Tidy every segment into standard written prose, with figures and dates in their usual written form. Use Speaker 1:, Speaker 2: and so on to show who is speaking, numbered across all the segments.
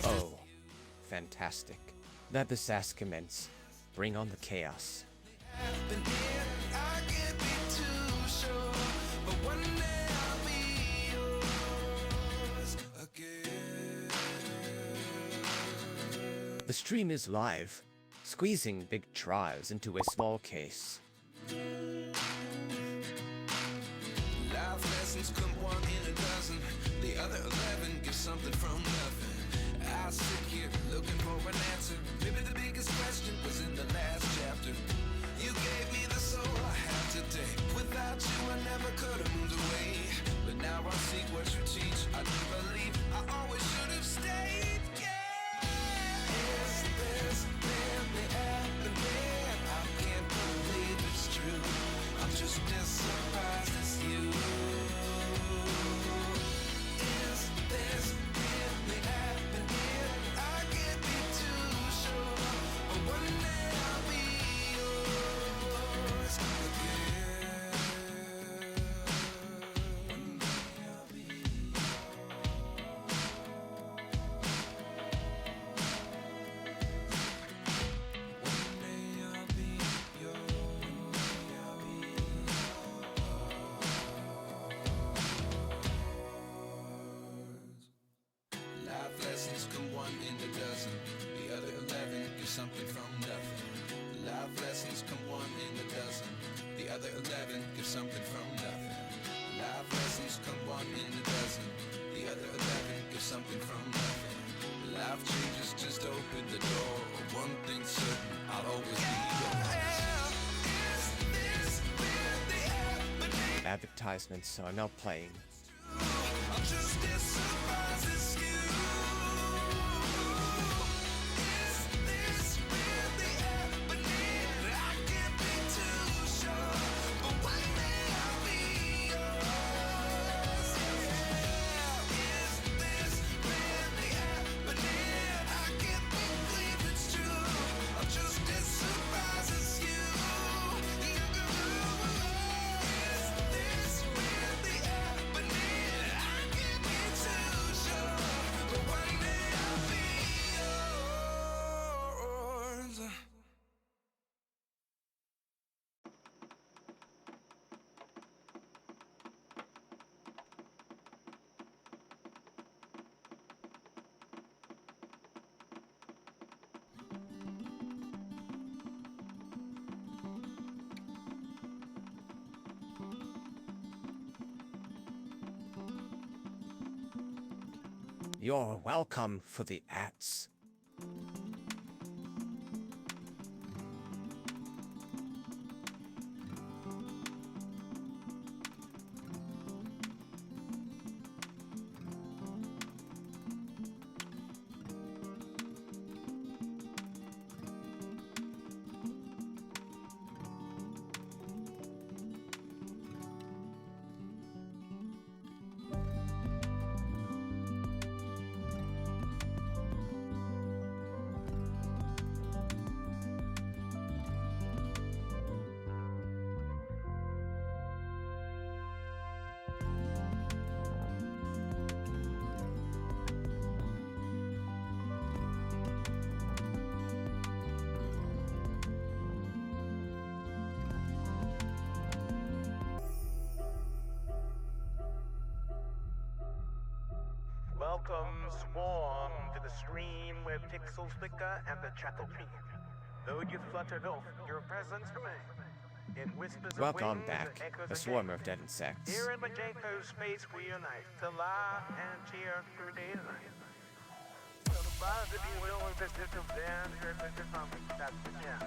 Speaker 1: Oh, fantastic. Let the sass commence. Bring on the chaos. The stream is live, squeezing big trials into a small case.
Speaker 2: Life lessons come one in a dozen. The other 11 give something from nothing. I sit here looking for an answer. Maybe the biggest question was in the last chapter. You gave me the soul I have today. Without you I never could have moved away. But now I see what you teach. I do believe I always should have stayed. Is this really happening? I can't believe it's true. I'm just as surprised as you. Is this really happening? I can't be too sure. But one day I'll be yours again. One day I'll be Life lessons come one in a dozen. The other 11 give something from nothing. Life lessons come one in a dozen. The other 11 give something from nothing. Life lessons come one in a dozen. The other 11 give something from nothing. Life changes just open the door. One thing's certain, I'll always be yours.
Speaker 1: Advertisements are now playing.
Speaker 2: I'm just as surprised as you. Is this really happening? I can't be too sure, but one day I'll be yours. Is this really happening? I can't believe it's true. I'm just as surprised as you.
Speaker 1: You're welcome for the ads.
Speaker 3: Welcome, Swarm, to the stream where pixels flicker and the chattel peak. Though you fluttered off, your presence remains. In whispers of
Speaker 1: Welcome
Speaker 3: wings
Speaker 1: back,
Speaker 3: and echoes
Speaker 1: a
Speaker 3: of
Speaker 1: swarm
Speaker 3: games.
Speaker 1: of dead insects.
Speaker 3: Here in Majenko's space we unite to laugh and cheer through day and night. So the buzz, if you will, is this little band heard with your trumpet. That's the jam.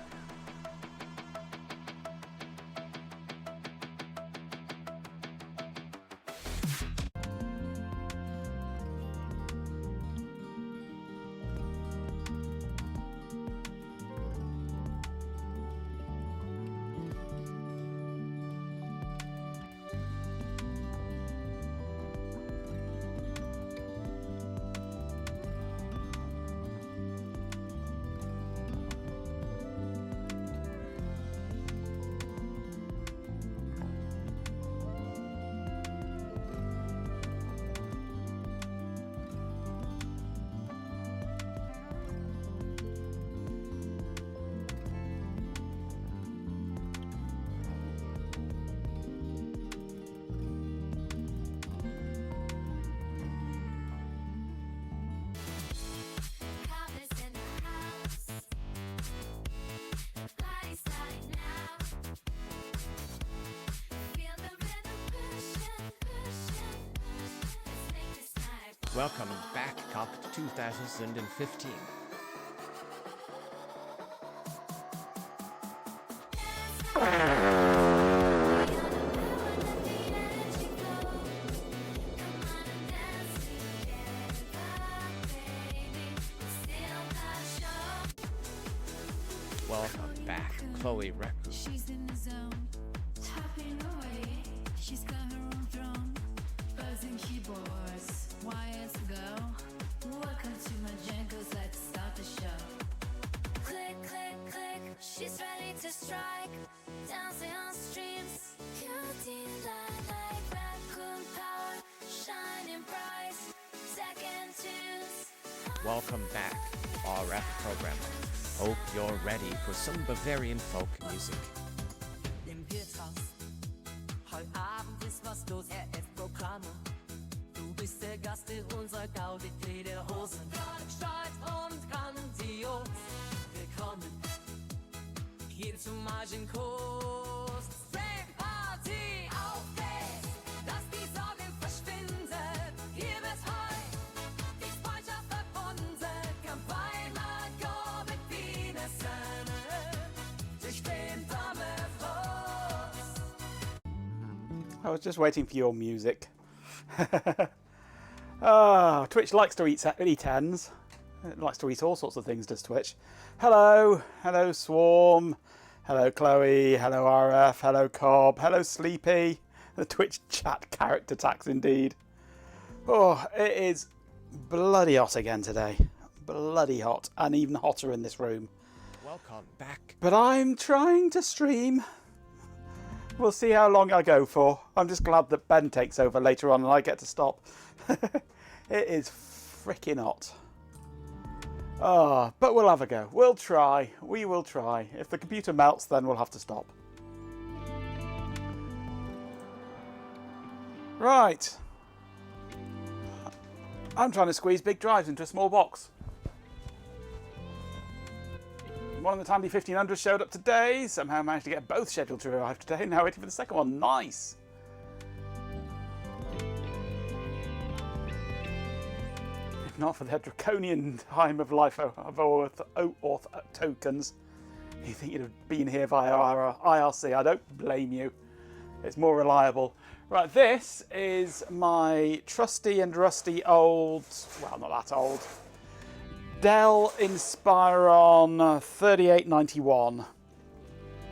Speaker 1: Welcome back, Cocked 2015. Welcome back, Chloe Record.
Speaker 4: She's in the zone, tapping away. She's got her own throne, buzzing keyboards, wires go. Welcome to my jangles, let's start the show. Click, click, click, she's ready to strike. Dancing on streams, cutie like raccoon power, shining bright. Second tunes.
Speaker 1: Welcome back, RF programmer. Hope you're ready for some Bavarian folk music.
Speaker 5: Im Wirtshaus. Heute Abend ist was los, RF-Programme. Du bist der Gast in unserer Gaudi Lederhosen. Stolz und grandios. Willkommen hier zum Margenkurs. Same Party auf geht's, dass die Sorgen verschwinden. Hier wird heute die Freundschaft verbunden. Kampagnen go mit Bienensen. Ich bin
Speaker 6: I was just waiting for your music. Twitch likes to eat ends. It likes to eat all sorts of things, does Twitch. Hello. Hello, Swarm. Hello, Chloe. Hello, RF. Hello, Cobb. Hello, Sleepy. The Twitch chat character tax indeed. Oh, it is bloody hot again today. Bloody hot. And even hotter in this room.
Speaker 1: Welcome back.
Speaker 6: But I'm trying to stream. We'll see how long I go for. I'm just glad that Ben takes over later on and I get to stop. It is freaking hot. But we'll have a go. We'll try. We will try. If the computer melts, then we'll have to stop. Right. I'm trying to squeeze big drives into a small box. One of the Tandy 1500s showed up today. Somehow managed to get both scheduled to arrive today. Now waiting for the second one. Nice. If not for their draconian time of life of OAuth tokens, you think you'd have been here via IRC. I don't blame you. It's more reliable. Right, this is my trusty and rusty old, well, not that old, Dell Inspiron 3891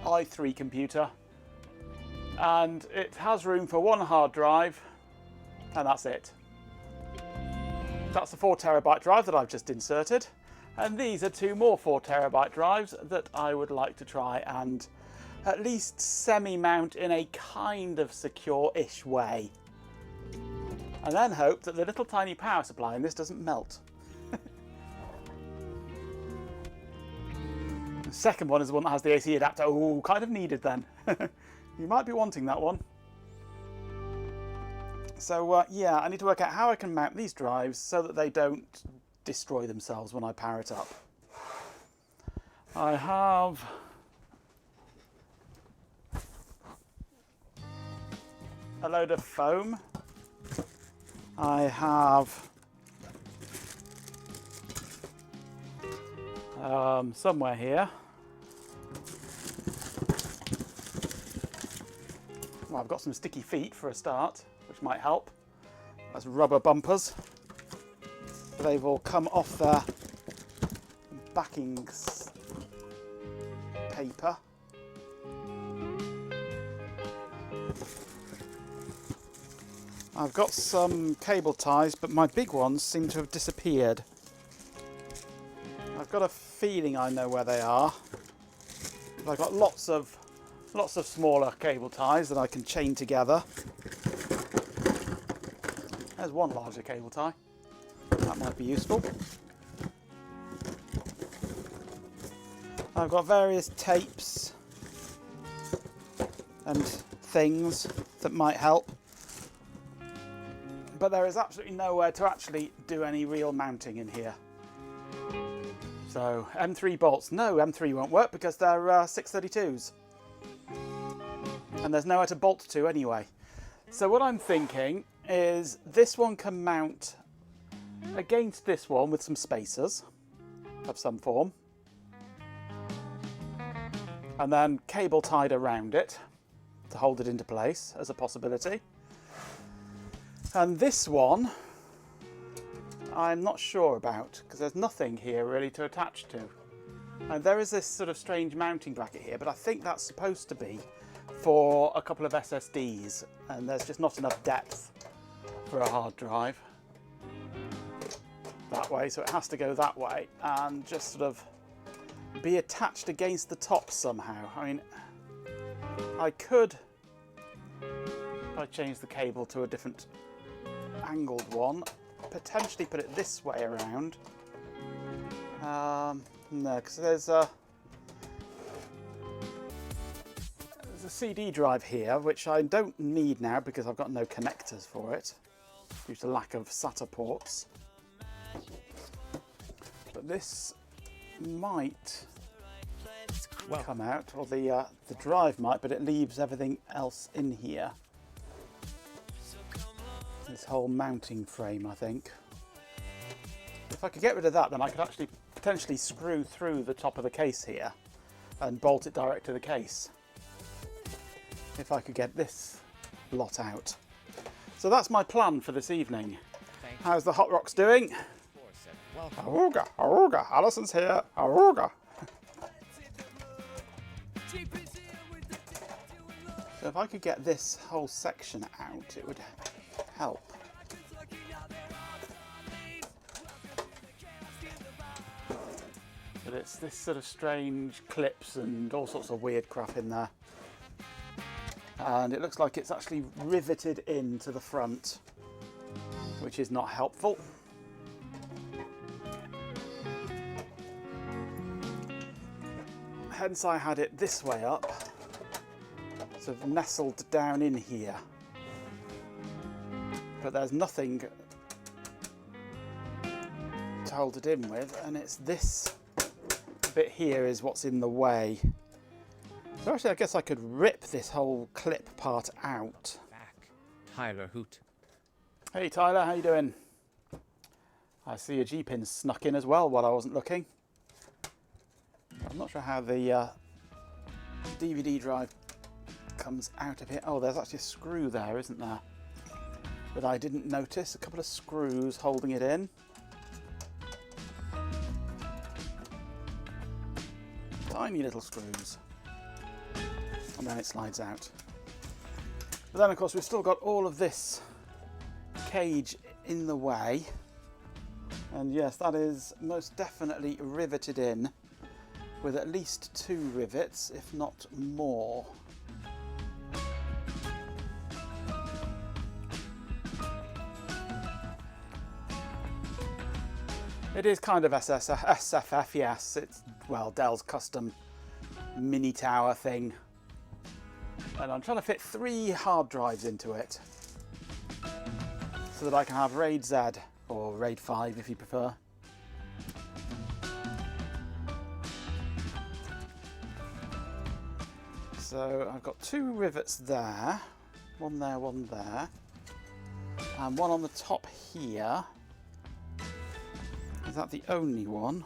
Speaker 6: i3 computer, and it has room for one hard drive, and that's it. That's the 4TB drive that I've just inserted, and these are two more 4TB drives that I would like to try and at least semi-mount in a kind of secure-ish way, and then hope that the little tiny power supply in this doesn't melt. The second one is the one that has the AC adapter. Oh, kind of needed then. You might be wanting that one. So yeah, I need to work out how I can mount these drives so that they don't destroy themselves when I power it up. I have a load of foam. I have somewhere here. Well, I've got some sticky feet for a start, which might help. That's rubber bumpers. They've all come off their backing paper. I've got some cable ties, but my big ones seem to have disappeared. I've got a feeling I know where they are. I've got lots of smaller cable ties that I can chain together. There's one larger cable tie. That might be useful. I've got various tapes and things that might help. But there is absolutely nowhere to actually do any real mounting in here. So M3 bolts, no, M3 won't work because they're 632s. And there's nowhere to bolt to anyway. So what I'm thinking is this one can mount against this one with some spacers of some form. And then cable tied around it to hold it into place as a possibility. And this one, I'm not sure about, because there's nothing here really to attach to. And there is this sort of strange mounting bracket here, but I think that's supposed to be for a couple of SSDs, and there's just not enough depth for a hard drive that way, so it has to go that way and just sort of be attached against the top somehow. I mean, I could, if I change the cable to a different angled one, potentially put it this way around. No, because there's a CD drive here, which I don't need now because I've got no connectors for it due to lack of SATA ports. But this might come out, or the drive might, but it leaves everything else in here. This whole mounting frame, I think. If I could get rid of that, then I could actually potentially screw through the top of the case here and bolt it direct to the case. If I could get this lot out. So that's my plan for this evening. How's the Hot Rocks doing? Auga, auga, Alison's here, auga. So if I could get this whole section out, it would help. But it's this sort of strange clips and all sorts of weird crap in there. And it looks like it's actually riveted into the front, which is not helpful. Hence I had it this way up, sort of nestled down in here. But there's nothing to hold it in with, and it's this bit here is what's in the way. So actually I guess I could rip this whole clip part out.
Speaker 1: Back. Tyler Hoot.
Speaker 6: Hey Tyler, how you doing? I see a G-pin snuck in as well while I wasn't looking. I'm not sure how the DVD drive comes out of here. Oh, there's actually a screw there, isn't there? That I didn't notice. A couple of screws holding it in. Tiny little screws. And then it slides out. But then of course we've still got all of this cage in the way. And yes, that is most definitely riveted in with at least 2 rivets, if not more. It is kind of SFF, yes. It's, well, Dell's custom mini tower thing. And I'm trying to fit 3 hard drives into it so that I can have RAID Z, or RAID 5 if you prefer. So I've got 2 rivets there, one there, and one on the top here. Is that the only one?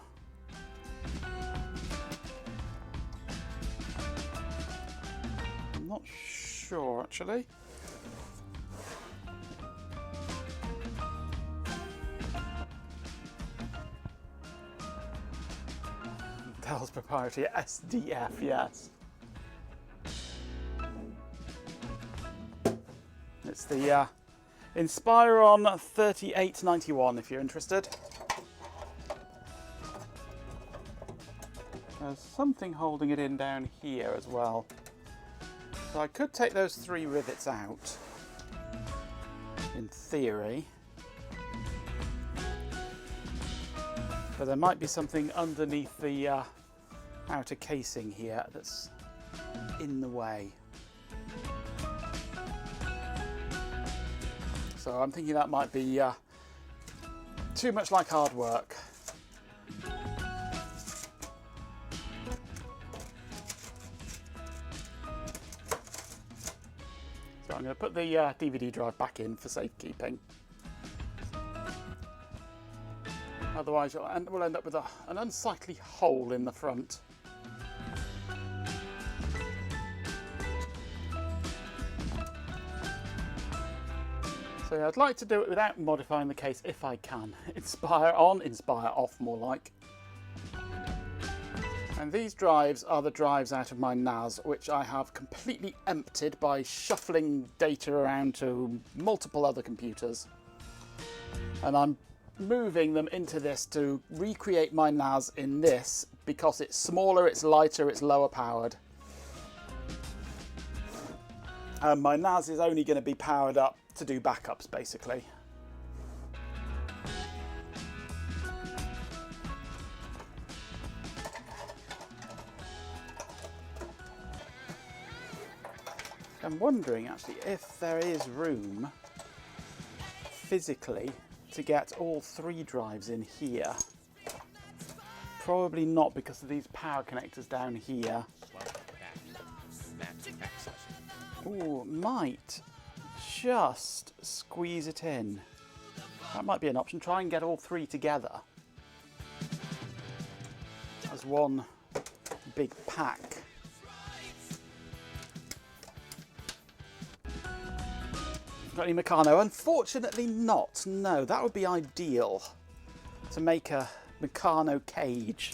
Speaker 6: I'm not sure actually. Dell's proprietary SDF, yes. It's the Inspiron 3891 if you're interested. There's something holding it in down here as well. So I could take those 3 rivets out, in theory. But there might be something underneath the outer casing here that's in the way. So I'm thinking that might be too much like hard work. So I'm going to put the DVD drive back in for safekeeping. Otherwise we'll end up with an unsightly hole in the front. So yeah, I'd like to do it without modifying the case if I can. Inspire on, inspire off more like. And these drives are the drives out of my NAS, which I have completely emptied by shuffling data around to multiple other computers. And I'm moving them into this to recreate my NAS in this because it's smaller, it's lighter, it's lower powered. And my NAS is only going to be powered up to do backups, basically. I'm wondering actually if there is room physically to get all 3 drives in here. Probably not because of these power connectors down here. Ooh, might just squeeze it in. That might be an option. Try and get all 3 together as one big pack. Got any Meccano? Unfortunately not. No, that would be ideal to make a Meccano cage.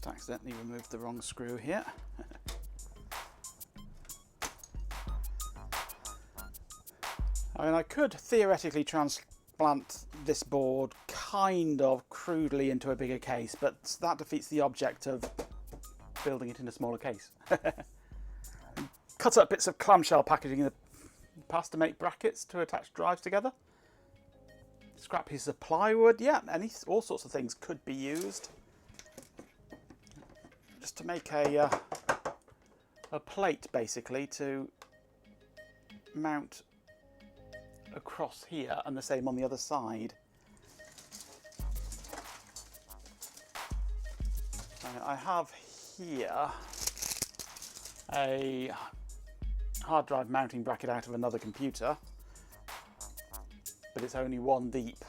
Speaker 6: Accidentally removed the wrong screw here. I mean, I could theoretically transplant this board kind of crudely into a bigger case, but that defeats the object of building it in a smaller case. Cut up bits of clamshell packaging in the past to make brackets to attach drives together. Scrap pieces of plywood, yeah, all sorts of things could be used. Just to make a plate, basically, to mount across here, and the same on the other side. I have here a hard drive mounting bracket out of another computer, but it's only 1 deep.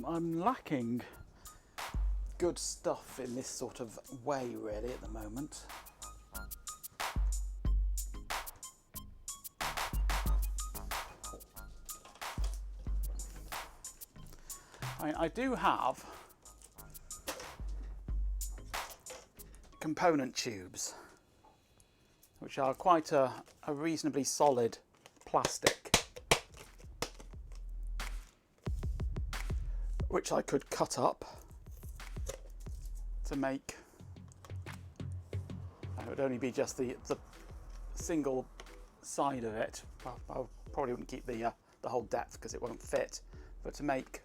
Speaker 6: I'm lacking good stuff in this sort of way, really, at the moment. I do have component tubes, which are quite a reasonably solid plastic, which I could cut up to make. It would only be just the single side of it. I probably wouldn't keep the whole depth because it won't fit, but to make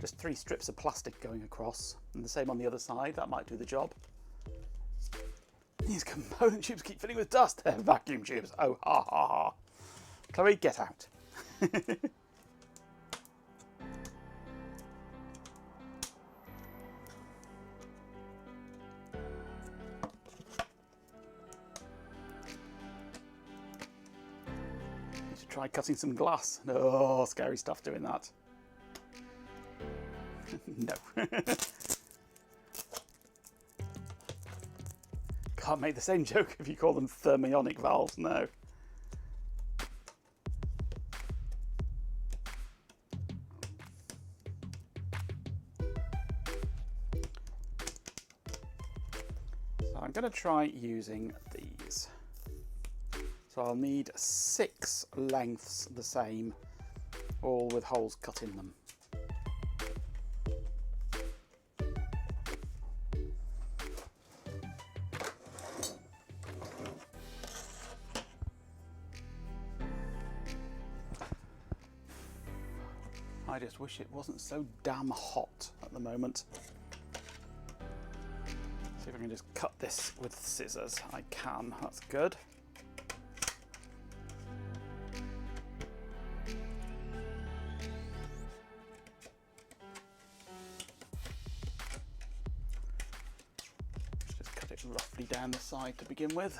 Speaker 6: just three strips of plastic going across, and the same on the other side, that might do the job. These component tubes keep filling with dust. They're vacuum tubes. Oh, ha ha ha. Chloe, get out. Try cutting some glass. Oh, scary stuff doing that. No. Can't make the same joke if you call them thermionic valves, no. So I'm going to try using these. So I'll need 6 lengths the same, all with holes cut in them. I just wish it wasn't so damn hot at the moment. See if I can just cut this with scissors. I can, that's good. Just cut it roughly down the side to begin with.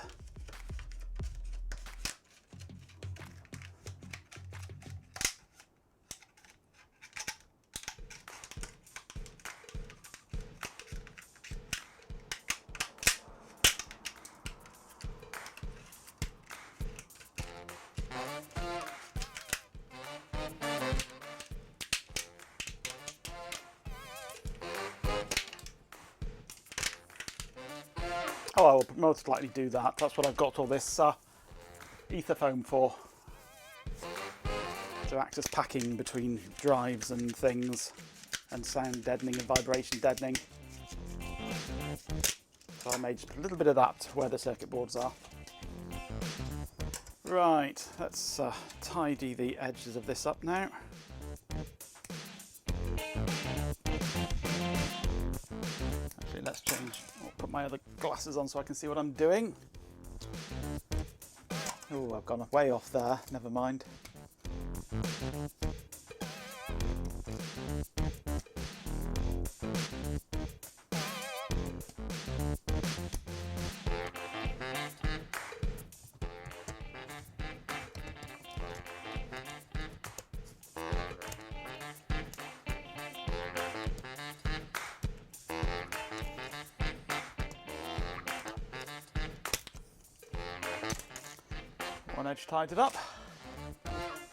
Speaker 6: Oh, I will most likely do that. That's what I've got all this ether foam for. To act as packing between drives and things, and sound deadening and vibration deadening. So I made just a little bit of that where the circuit boards are. Right, let's tidy the edges of this up now. Actually, let's change. I'll put my other glasses on so I can see what I'm doing. Oh, I've gone way off there. Never mind. One edge tied it up.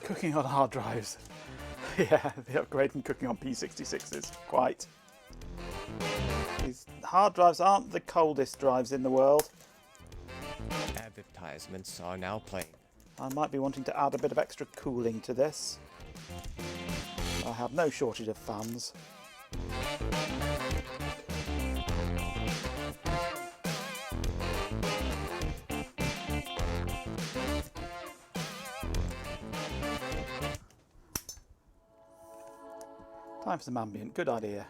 Speaker 6: Cooking on hard drives. Yeah, the upgrade from cooking on P66 is quite. These hard drives aren't the coldest drives in the world.
Speaker 1: Advertisements are now playing.
Speaker 6: I might be wanting to add a bit of extra cooling to this. I have no shortage of fans. Time for some ambient, good idea.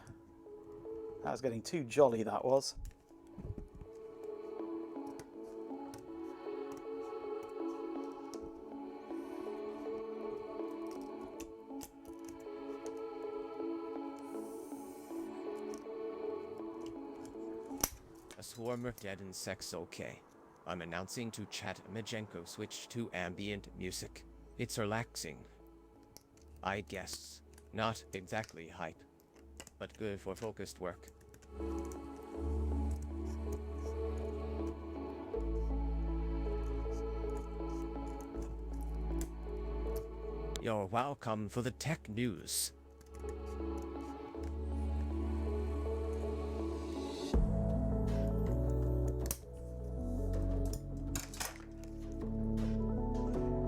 Speaker 6: That was getting too jolly, that was.
Speaker 1: A swarm of dead insects, okay. I'm announcing to Chat Majenko switch to ambient music. It's relaxing. I guess. Not exactly hype, but good for focused work. You're welcome for the tech news.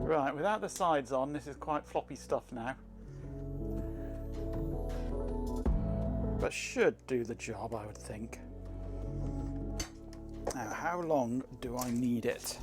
Speaker 6: Right, without the sides on, this is quite floppy stuff now. But should do the job, I would think. Now, how long do I need it?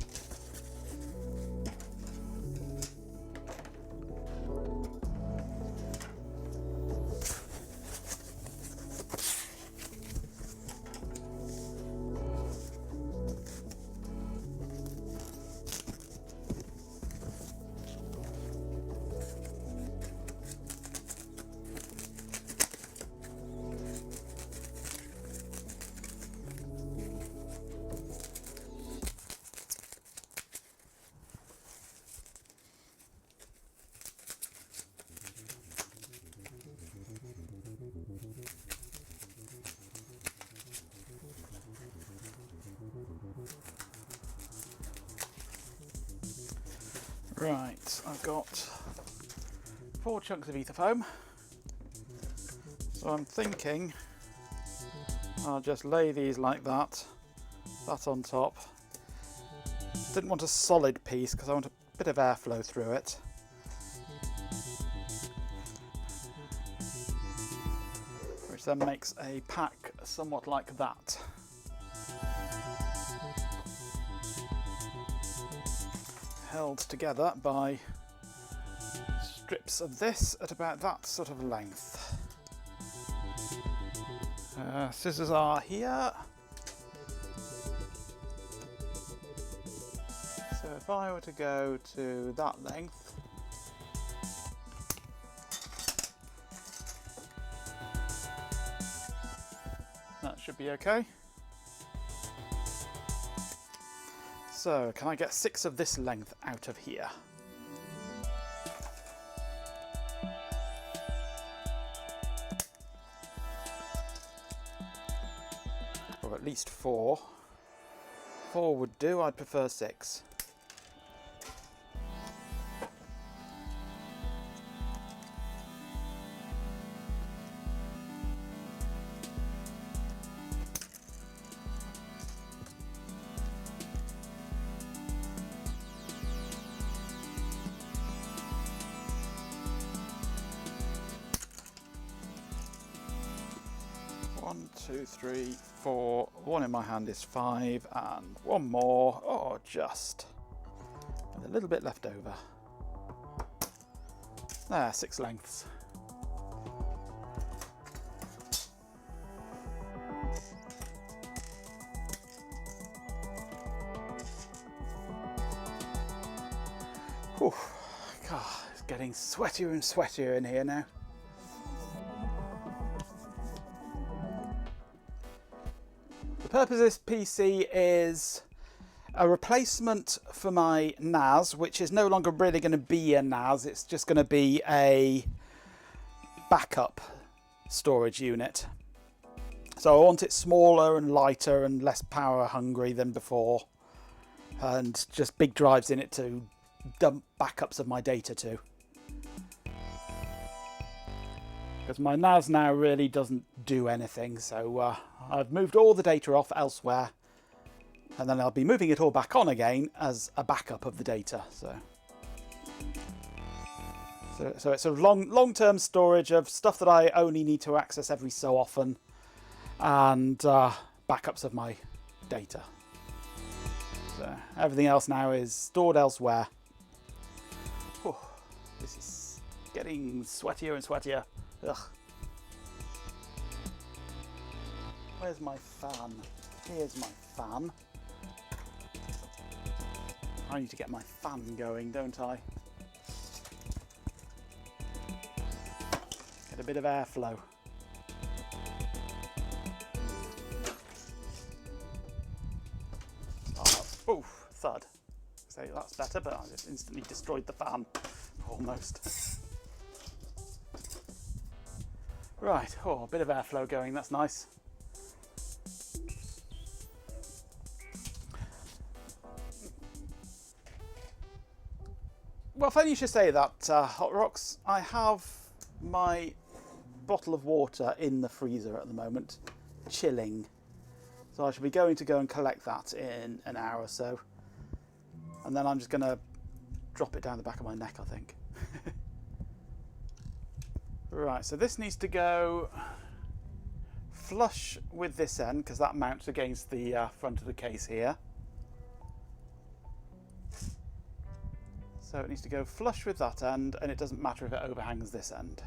Speaker 6: Right, I've got 4 chunks of ether foam, so I'm thinking I'll just lay these like that, that on top. Didn't want a solid piece because I want a bit of airflow through it. Which then makes a pack somewhat like that. Held together by strips of this at about that sort of length. Scissors are here. So if I were to go to that length, that should be okay. So can I get 6 of this length out of here? Or at least 4. 4 would do, I'd prefer 6. One, two, three, 4. One in my hand is 5, and one more. Oh, just with a little bit left over. There, 6 lengths. Whew. God, it's getting sweatier and sweatier in here now. The purpose of this PC is a replacement for my NAS, which is no longer really going to be a NAS, it's just going to be a backup storage unit. So I want it smaller and lighter and less power hungry than before, and just big drives in it to dump backups of my data to. Because my NAS now really doesn't do anything, so I've moved all the data off elsewhere, and then I'll be moving it all back on again as a backup of the data. So it's a long-term storage of stuff that I only need to access every so often, and backups of my data. So everything else now is stored elsewhere. Whew, this is getting sweatier and sweatier. Ugh. Where's my fan? Here's my fan. I need to get my fan going, don't I? Get a bit of airflow. Oh, thud. So that's better, but I just instantly destroyed the fan. Almost. Right, oh, a bit of airflow going, that's nice. Well, funny you should say that, Hot Rocks. I have my bottle of water in the freezer at the moment, chilling. So I should be going to go and collect that in an hour or so. And then I'm just going to drop it down the back of my neck, I think. Right, so this needs to go flush with this end, because that mounts against the front of the case here. So it needs to go flush with that end, and it doesn't matter if it overhangs this end.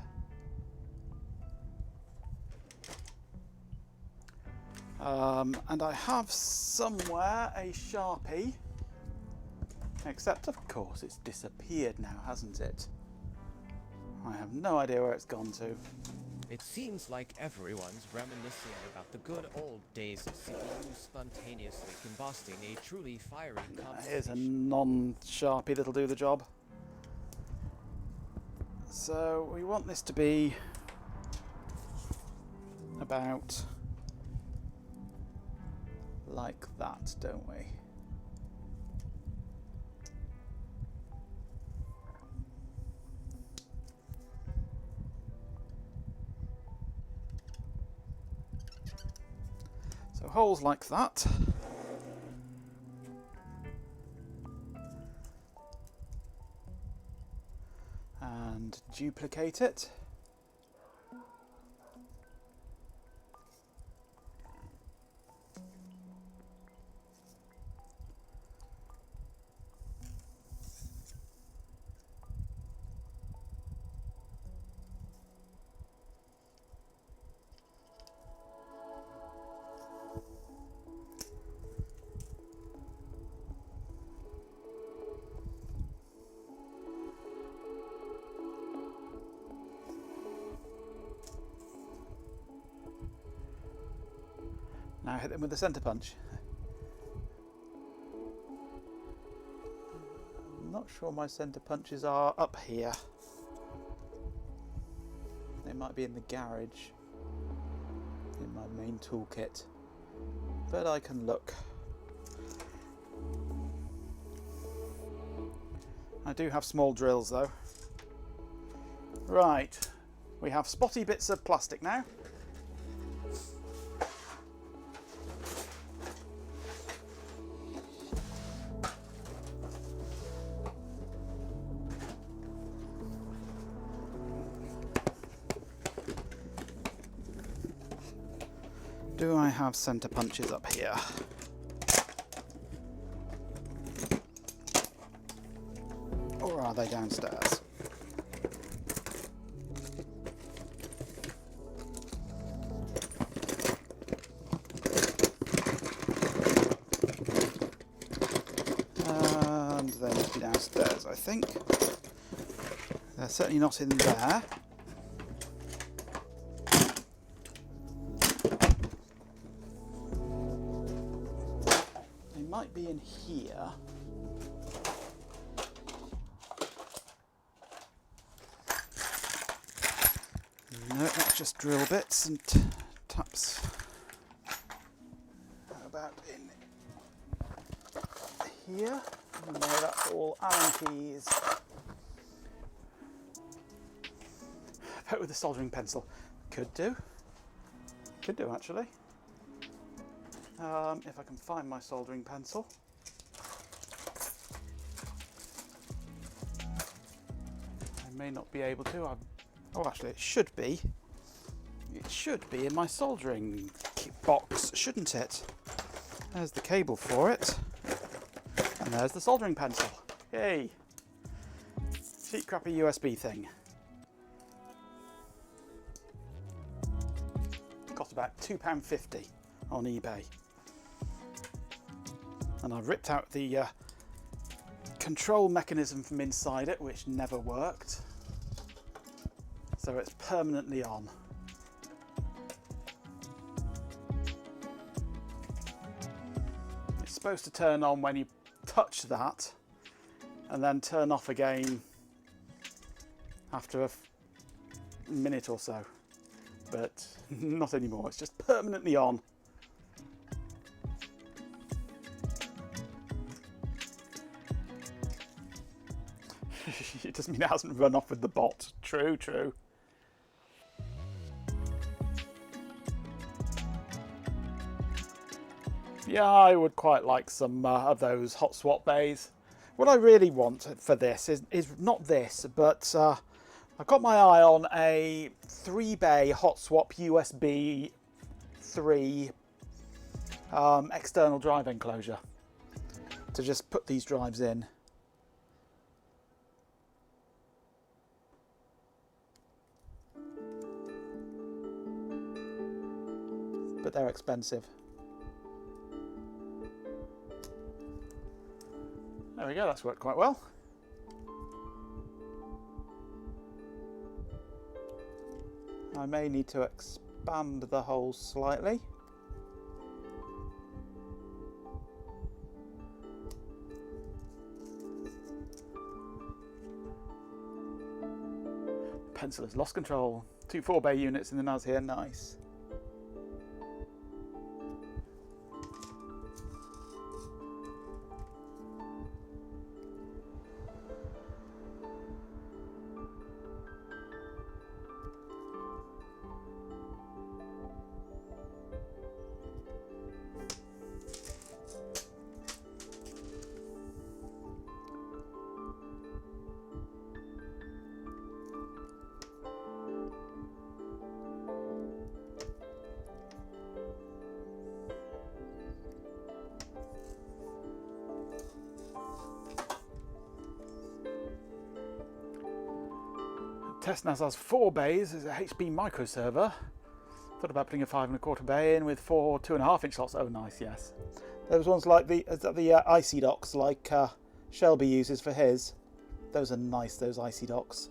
Speaker 6: And I have somewhere a Sharpie, except of course it's disappeared now, hasn't it? I have no idea where it's gone to.
Speaker 1: It seems like everyone's reminiscing about the good old days of CPU spontaneously combusting a truly fiery
Speaker 6: Here's a
Speaker 1: conversation.
Speaker 6: non-Sharpie that'll do the job. So we want this to be about like that, don't we? So holes like that. And duplicate it. Now hit them with the centre punch. I'm not sure my centre punches are up here. They might be in the garage, in my main toolkit, but I can look. I do have small drills though. Right, we have spotty bits of plastic now. Do I have centre punches up here? Or are they downstairs? And they must be downstairs, I think. They're certainly not in there. Might be in here. No, that's just drill bits and taps. How about in here? No, that's all Allen keys. Put with a soldering pencil. Could do. Could do actually. If I can find my soldering pencil. I may not be able to. Oh, actually, it should be. It should be in my soldering box, shouldn't it? There's the cable for it. And there's the soldering pencil. Yay! Cheap, crappy USB thing. Cost about £2.50 on eBay. And I've ripped out the control mechanism from inside it, which never worked. So it's permanently on. It's supposed to turn on when you touch that, and then turn off again after a minute or so. But not anymore, it's just permanently on. It doesn't mean it hasn't run off with the bot. True, true. Yeah, I would quite like some of those hot swap bays. What I really want for this is not this, but I've got my eye on a 3-bay hot swap USB 3 external drive enclosure to just put these drives in. But they're expensive. There we go, that's worked quite well. I may need to expand the hole slightly. Pencil has lost control. 2 4-bay units in the NAS here, nice. TestNAS has 4 bays. It's a HP microserver. Thought about putting a 5 1/4 bay in with 4 2.5-inch slots. Oh, nice, yes. Those ones like the icy docks, like Shelby uses for his. Those are nice. Those icy docks.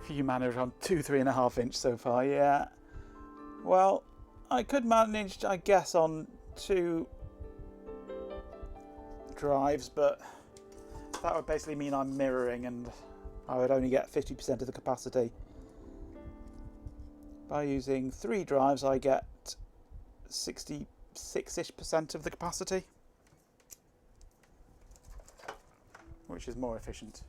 Speaker 6: Few managed on 2 3.5 inch so far, yeah. Well, I could manage, I guess, on 2 drives, but that would basically mean I'm mirroring and I would only get 50% of the capacity. By using 3 drives, I get 66% of the capacity, which is more efficient.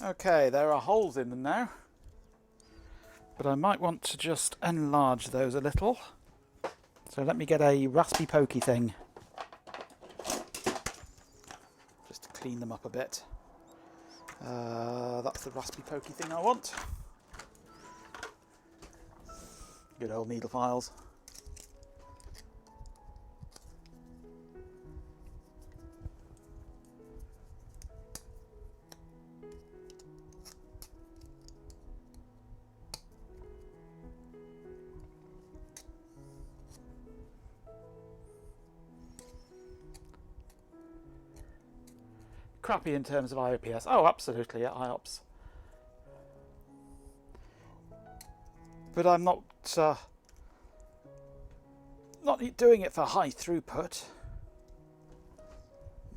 Speaker 6: Okay, there are holes in them now, but I might want to just enlarge those a little. So let me get a raspy pokey thing, just to clean them up a bit. That's the raspy pokey thing I want. Good old needle files. Crappy in terms of IOPS. Oh, absolutely, yeah, IOPS. But I'm not doing it for high throughput.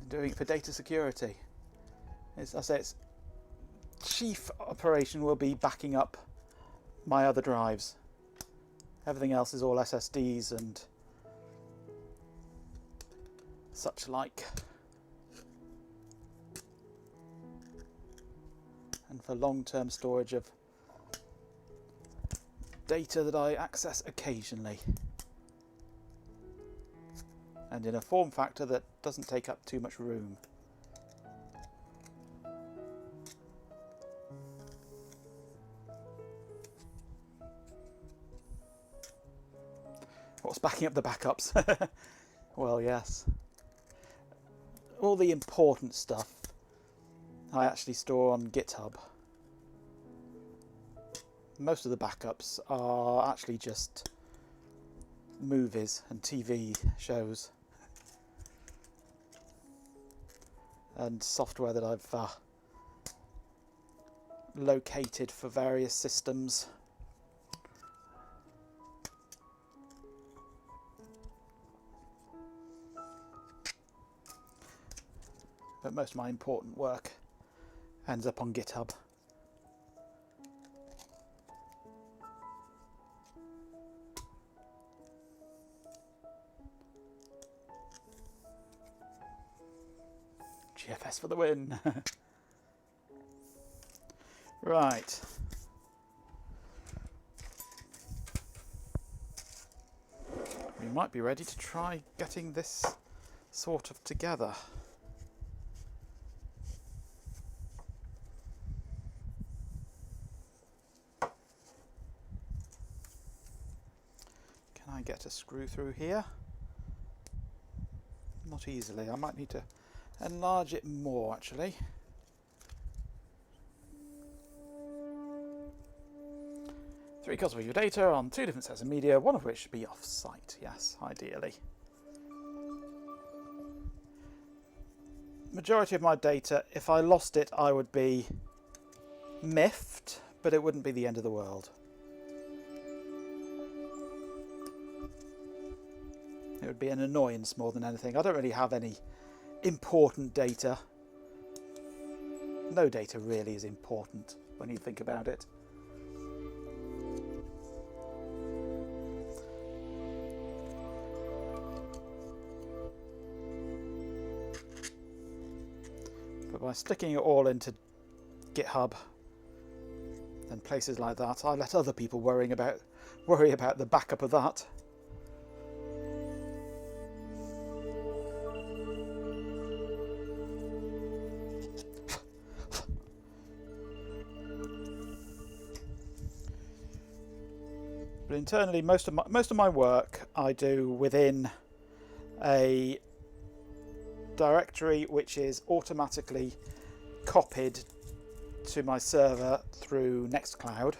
Speaker 6: I'm doing it for data security. As I say, its chief operation will be backing up my other drives. Everything else is all SSDs and such like. And for long-term storage of data that I access occasionally. And in a form factor that doesn't take up too much room. What's backing up the backups? Well, yes. All the important stuff I actually store on GitHub. Most of the backups are actually just movies and TV shows and software that I've located for various systems. But most of my important work ends up on GitHub. GFS for the win. Right. We might be ready to try getting this sort of together. Can I get a screw through here? Not easily. I might need to enlarge it more actually. Three copies of your data on 2 different sets of media, one of which should be off-site. Yes, ideally. Majority of my data, if I lost it, I would be miffed, but it wouldn't be the end of the world. It would be an annoyance more than anything. I don't really have any important data. No data really is important when you think about it. But by sticking it all into GitHub and places like that, I let other people worry about the backup of that. But internally, most of my work I do within a directory which is automatically copied to my server through Nextcloud.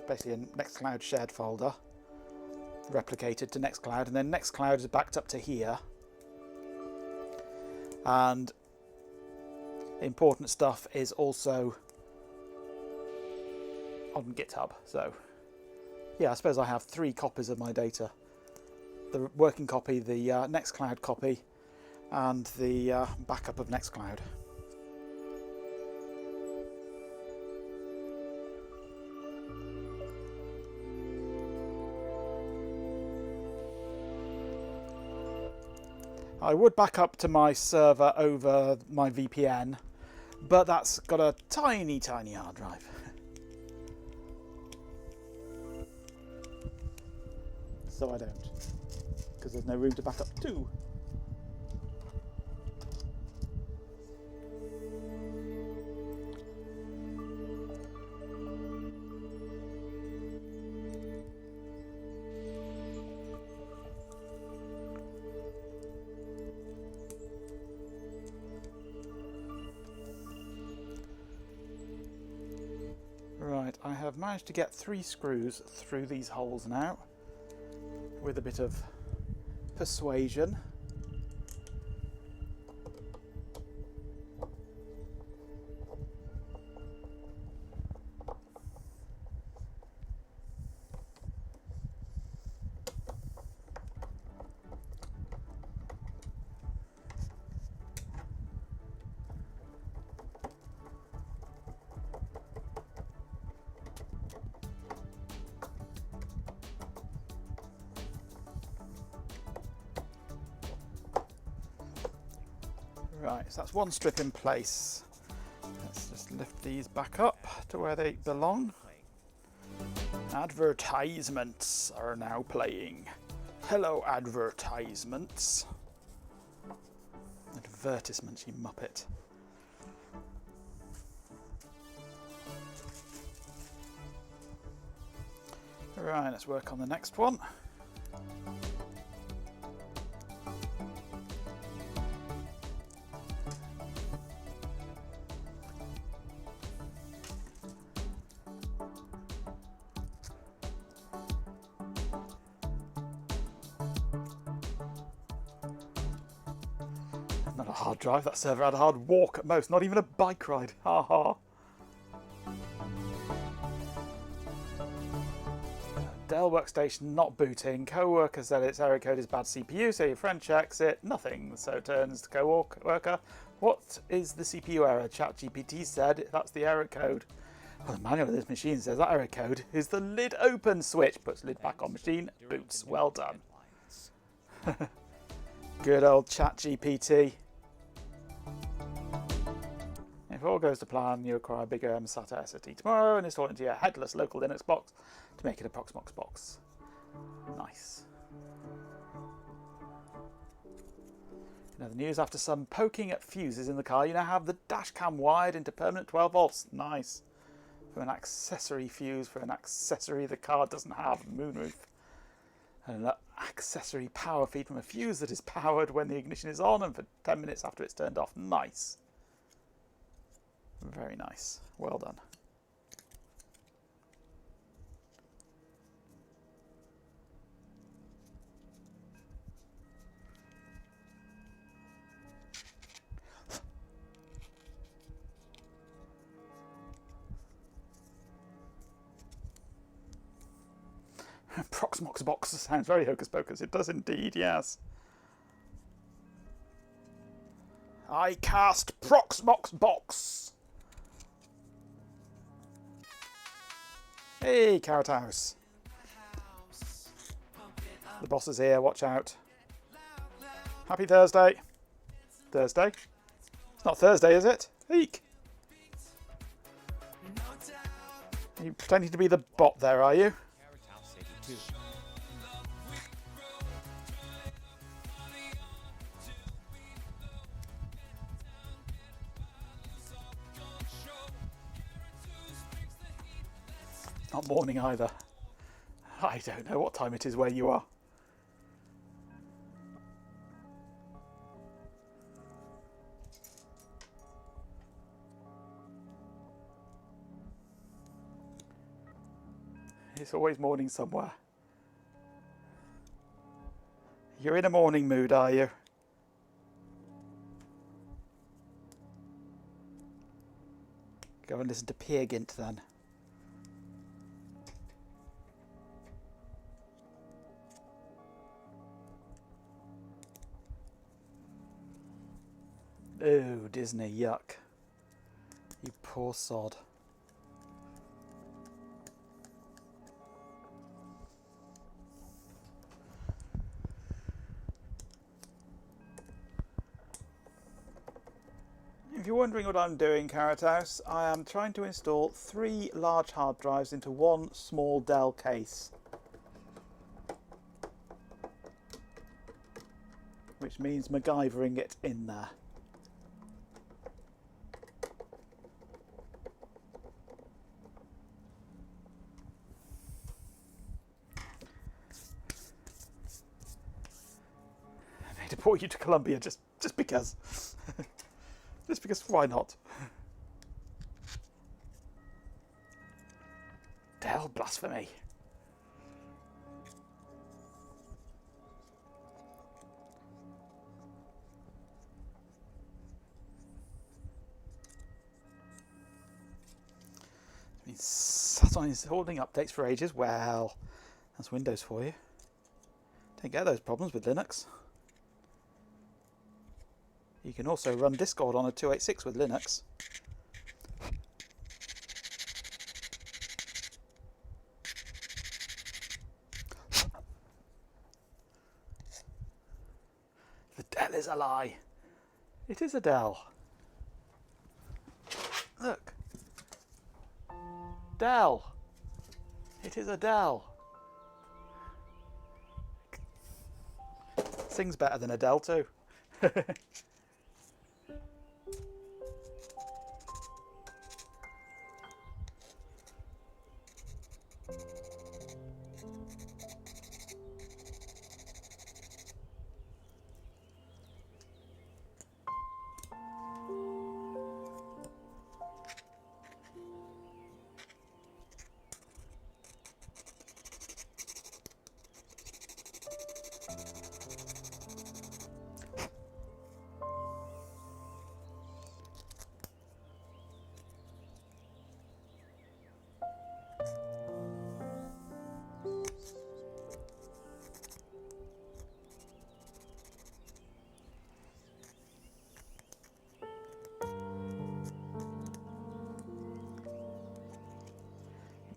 Speaker 6: Basically a Nextcloud shared folder, replicated to Nextcloud, and then Nextcloud is backed up to here. And The important stuff is also on GitHub. So yeah, I suppose I have 3 copies of my data. The working copy, the Nextcloud copy, and the backup of Nextcloud. I would back up to my server over my VPN, but that's got a tiny, tiny hard drive. So I don't, because there's no room to back up to. Right, I have managed to get 3 screws through these holes now, with a bit of persuasion. Right, so that's one strip in place. Let's just lift these back up to where they belong. Advertisements are now playing. Hello, advertisements. Advertisements, you muppet. Right, let's work on the next one. Not a hard drive, that server had a hard walk at most, not even a bike ride. Ha ha. Dell workstation not booting. Co-worker said its error code is bad CPU, so your friend checks it. Nothing, so turns to co-worker. What is the CPU error? ChatGPT said that's the error code. Well, the manual of this machine says that error code is the lid open switch. Puts lid back on machine, boots. Well done. Good old ChatGPT. If all goes to plan, you acquire a bigger SATA SSD tomorrow and install it into your headless local Linux box to make it a Proxmox box. Nice. In other news, after some poking at fuses in the car, you now have the dash cam wired into permanent 12 volts. Nice. For an accessory fuse for an accessory the car doesn't have, moonroof. And an accessory power feed from a fuse that is powered when the ignition is on and for 10 minutes after it's turned off. Nice. Very nice. Well done. Proxmox box sounds very hocus pocus. It does indeed, yes. I cast Proxmox box. Hey, Carrot House. The boss is here, watch out. Happy Thursday. Thursday? It's not Thursday, is it? Eek. Are you pretending to be the bot there, are you? Not morning either. I don't know what time it is where you are. It's always morning somewhere. You're in a morning mood, are you? Go and listen to Peer Gynt then. Oh, Disney, yuck. You poor sod. If you're wondering what I'm doing, Carrot House, I am trying to install 3 large hard drives into 1 small Dell case. Which means MacGyvering it in there. I made a port you to Columbia just because. Just because, why not? Dell blasphemy. Satellite is holding updates for ages. Well, that's Windows for you. Don't get those problems with Linux. You can also run Discord on a 286 with Linux. The Dell is a lie. It is a Dell. Look. Dell. It is a Dell. Sings better than Adele too.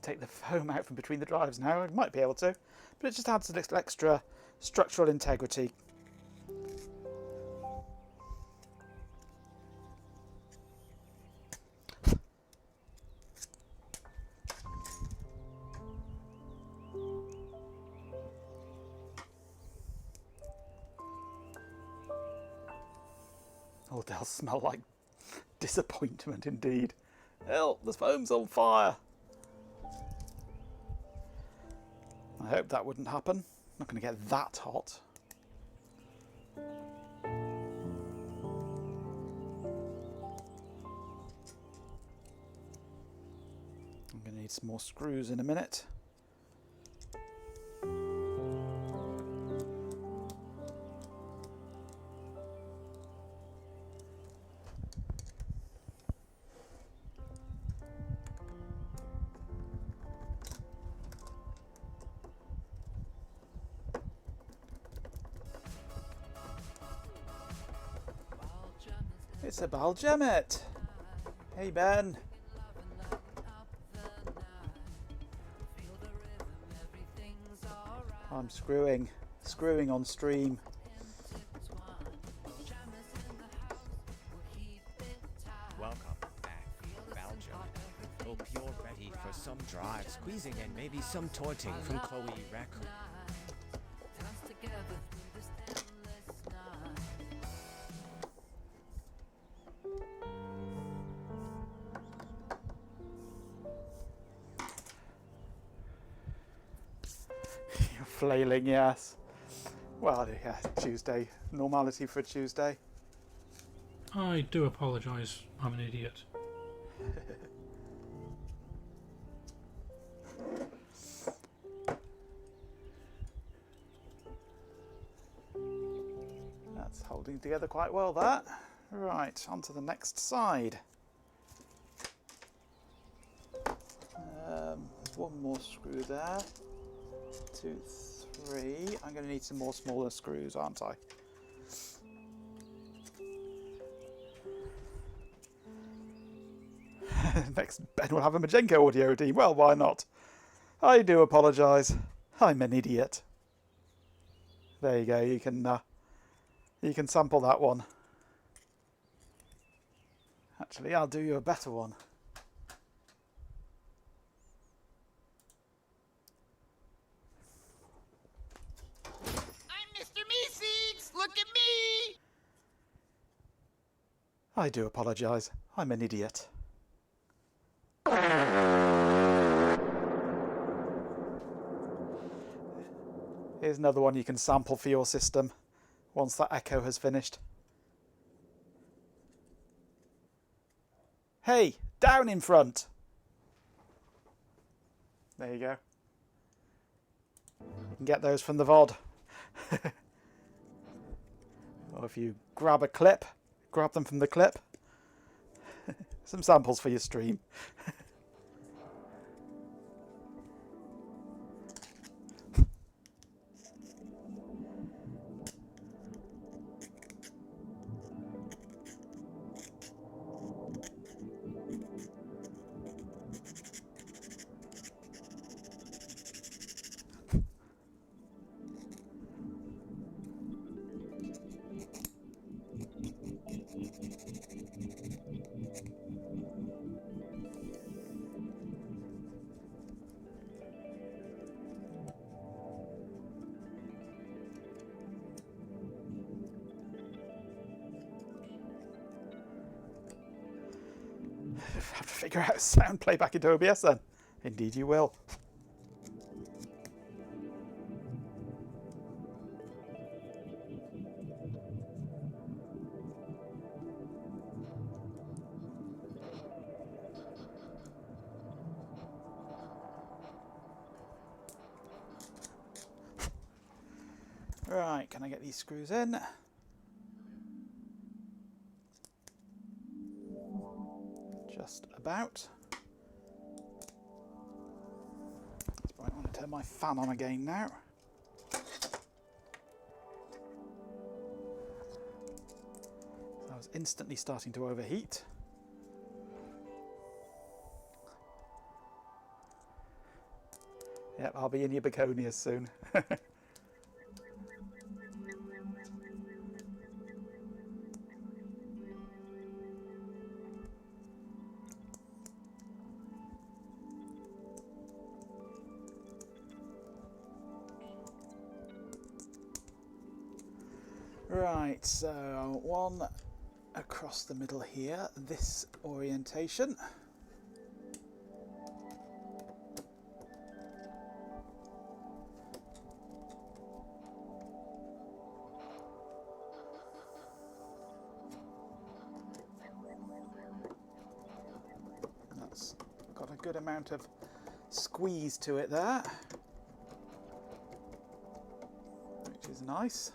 Speaker 6: Take the foam out from between the drives now. I might be able to, but it just adds a little extra structural integrity. Oh, they'll smell like disappointment indeed. Hell, the foam's on fire. I hope that wouldn't happen. I'm not going to get that hot. I'm going to need some more screws in a minute. It's a Baljamet. Hey Ben. I'm screwing on stream.
Speaker 1: Welcome back, Baljamet. Hope you're ready for some drive squeezing and maybe some torting from Chloe Raccoon.
Speaker 6: Flailing, yes. Well, yeah, Tuesday. Normality for a Tuesday.
Speaker 7: I do apologise, I'm an idiot.
Speaker 6: That's holding together quite well, that. Right, on to the next side. There's one more screw there. 2, 3. I'm going to need some more smaller screws, aren't I? Next, Ben will have a Majenko audio team. Well, why not? I do apologise. I'm an idiot. There you go. You can sample that one. Actually, I'll do you a better one.
Speaker 8: I'm Mr. Meeseeks! Look at me!
Speaker 6: I do apologise. I'm an idiot. Here's another one you can sample for your system once that echo has finished. Hey, down in front! There you go. You can get those from the VOD. Or if you grab a clip, grab them from the clip. Some samples for your stream. Have to figure out sound playback into OBS then. Indeed you will. Right, can I get these screws in? Just about. I want to turn my fan on again now. I was instantly starting to overheat. Yep, I'll be in your begonias soon. Right, so one across the middle here, this orientation. That's got a good amount of squeeze to it there, which is nice.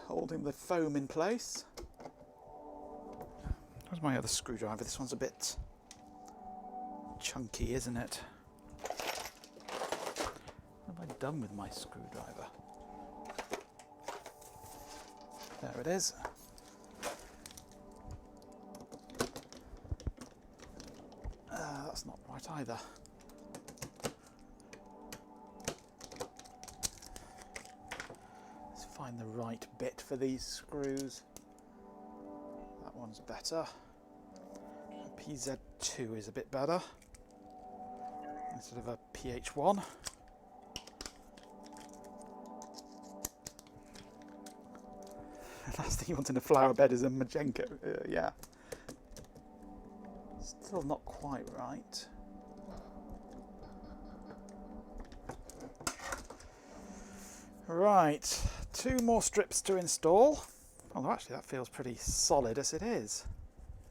Speaker 6: Holding the foam in place. Where's my other screwdriver? This one's a bit chunky, isn't it? What have I done with my screwdriver? There it is. That's not right either. Find the right bit for these screws. That one's better. PZ2 is a bit better instead of a PH1. The last thing you want in a flower bed is a Majenko. Yeah. Still not quite right. Right, 2 more strips to install. Although actually that feels pretty solid as it is.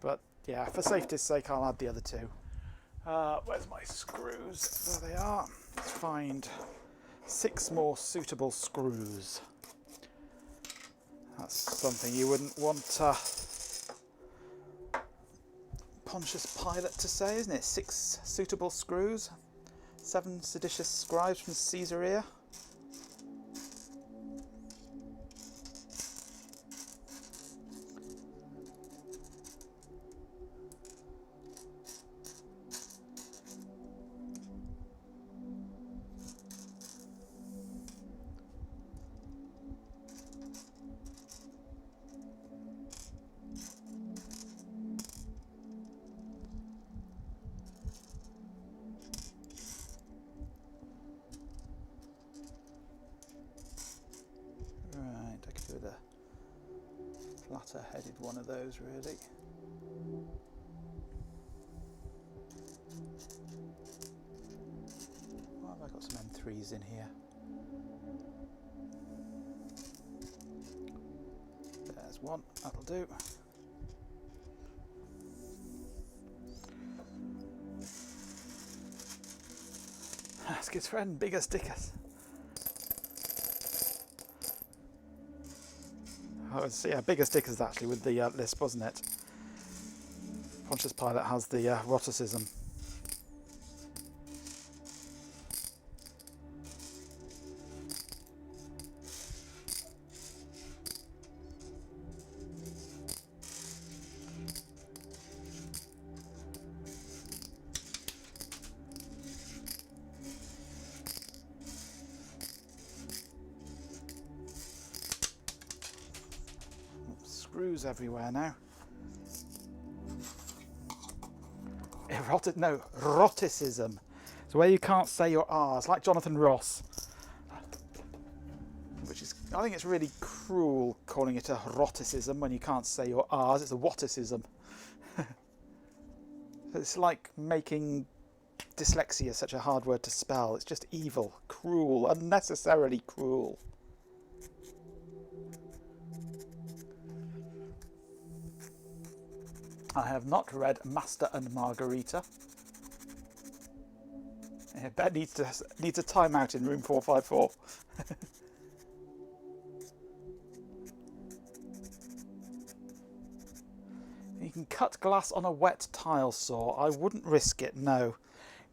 Speaker 6: But yeah, for safety's sake I'll add the other 2. Where's my screws? There they are. Let's find 6 more suitable screws. That's something you wouldn't want Pontius Pilate to say, isn't it? 6 suitable screws, 7 seditious scribes from Caesarea. Flatter-headed one of those, really. Why have I got some M3s in here? There's one, that'll do. Ask his friend, bigger stickers. Oh, yeah, bigger stickers actually with the lisp, wasn't it? Pontius Pilate has the eroticism. Screws everywhere now. Eroticism. So where you can't say your R's, like Jonathan Ross. Which is, I think it's really cruel calling it a eroticism when you can't say your R's. It's a whatticism. It's like making dyslexia such a hard word to spell. It's just evil, cruel, unnecessarily cruel. I have not read Master and Margarita. Yeah, Ben needs a timeout in room 454. You can cut glass on a wet tile saw. I wouldn't risk it, no.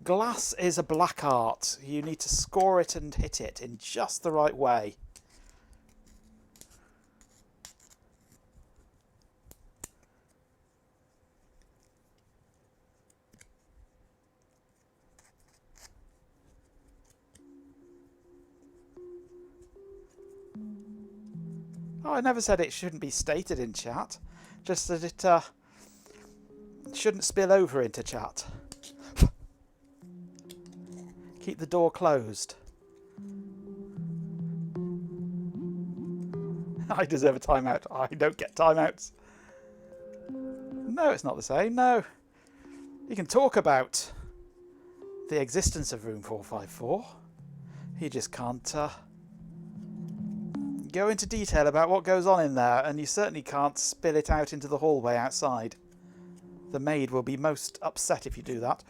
Speaker 6: Glass is a black art. You need to score it and hit it in just the right way. Oh, I never said it shouldn't be stated in chat, just that it shouldn't spill over into chat. Keep the door closed. I deserve a timeout. I don't get timeouts. No, it's not the same, no. You can talk about the existence of room 454. You just can't go into detail about what goes on in there, and you certainly can't spill it out into the hallway outside. The maid will be most upset if you do that.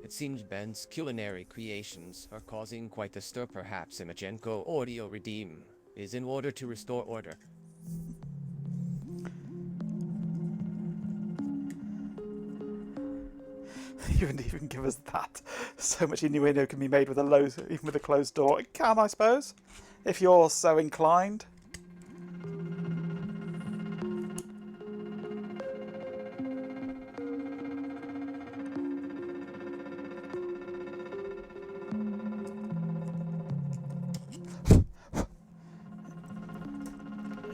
Speaker 1: It seems Ben's culinary creations are causing quite the stir. Perhaps Imachenko Audio Redeem is in order to restore order.
Speaker 6: You wouldn't even give us that. So much innuendo can be made with even with a closed door. It can, I suppose, if you're so inclined.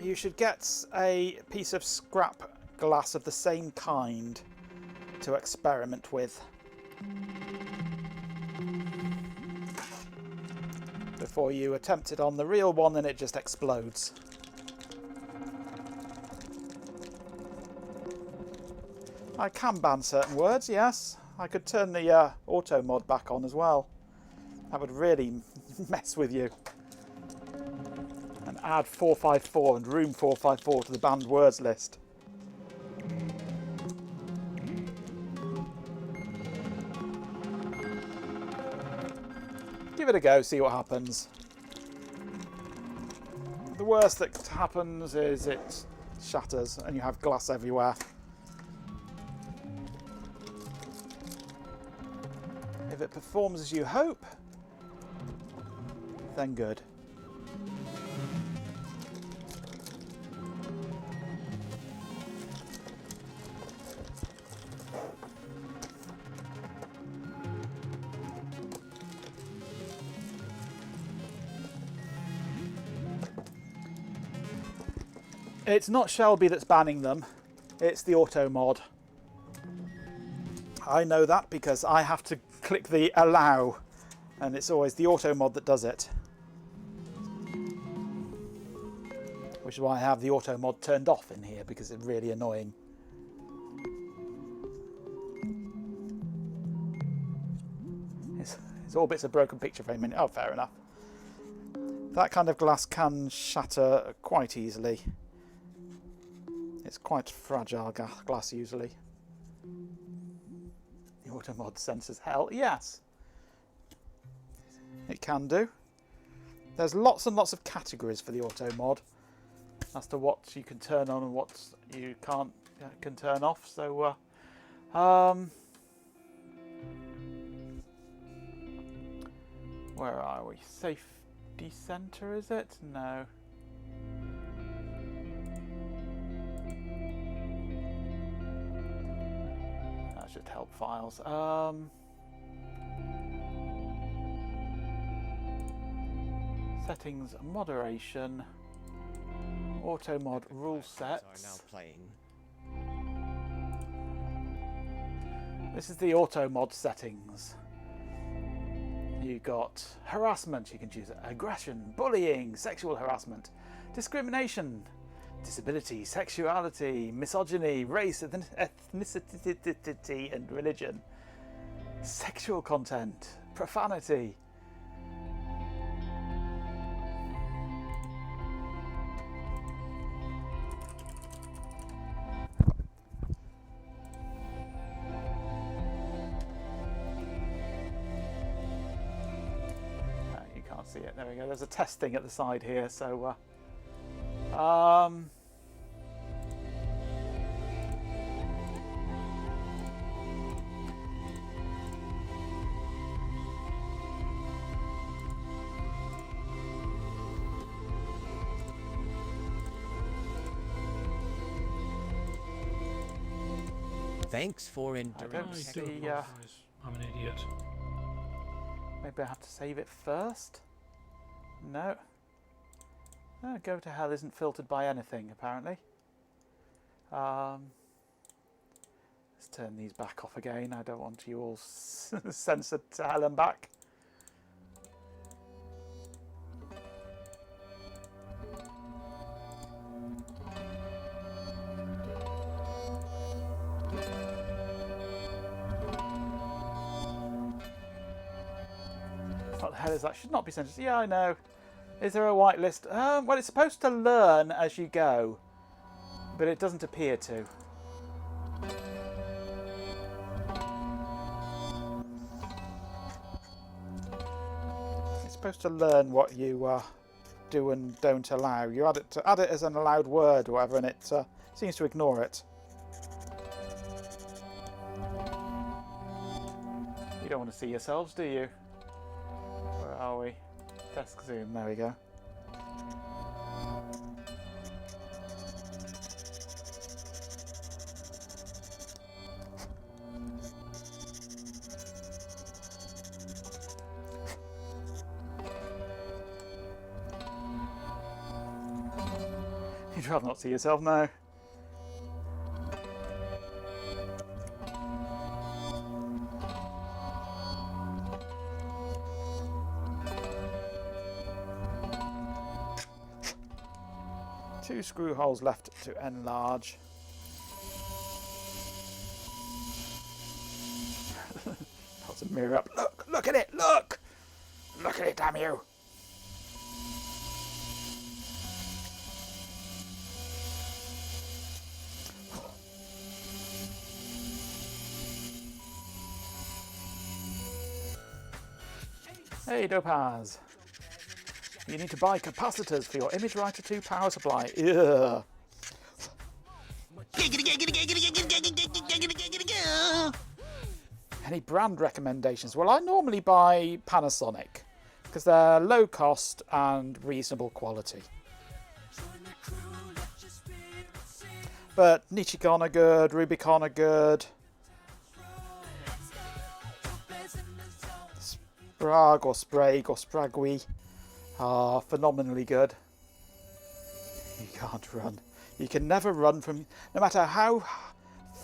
Speaker 6: You should get a piece of scrap glass of the same kind to experiment with before you attempt it on the real one and it just explodes. I can ban certain words, yes. I could turn the auto mod back on as well. That would really mess with you. And add 454 and room 454 to the banned words list. Give it a go, see what happens. The worst that happens is it shatters and you have glass everywhere. If it performs as you hope, then good. It's not Shelby that's banning them, it's the auto mod. I know that because I have to click the allow, and it's always the auto mod that does it. Which is why I have the auto mod turned off in here, because it's really annoying. It's all bits of broken picture frame. Oh, fair enough. That kind of glass can shatter quite easily. It's quite fragile glass usually. The auto mod senses hell. Yes, it can do. There's lots and lots of categories for the auto mod as to what you can turn on and what you can turn off. So where are we? Safety center, is it? No. That's just help files. Settings, moderation, auto mod rule sets.
Speaker 1: Are now playing.
Speaker 6: This is the auto mod settings. You got harassment, you can choose aggression, bullying, sexual harassment, discrimination, disability, sexuality, misogyny, race, ethnicity and religion, sexual content, profanity. You can't see it. There we go. There's a testing at the side here, so
Speaker 1: Thanks for
Speaker 6: I
Speaker 1: enduring.
Speaker 6: don't
Speaker 7: I do
Speaker 6: see,
Speaker 7: apologise. I'm an idiot.
Speaker 6: maybe I have to save it first? No. Go to Hell isn't filtered by anything, apparently. Let's turn these back off again. I don't want you all censored to hell and back. What the hell is that? Should not be censored. Yeah, I know. Is there a whitelist? Well, it's supposed to learn as you go, but it doesn't appear to. It's supposed to learn what you do and don't allow. You add it as an allowed word or whatever, and it seems to ignore it. You don't want to see yourselves, do you? Where are we? Desk zoom, there we go. You'd rather not see yourself now. Two screw holes left to enlarge. Puts a mirror up. Look at it, look! Look at it, damn you! Hey, Dopaz. You need to buy capacitors for your Image Writer 2 power supply. Ugh. Any brand recommendations? Well, I normally buy Panasonic because they're low cost and reasonable quality. But Nichicon are good, Rubicon are good. Sprague or Sprague or Spragui are phenomenally good. You can't run. You can never run from... No matter how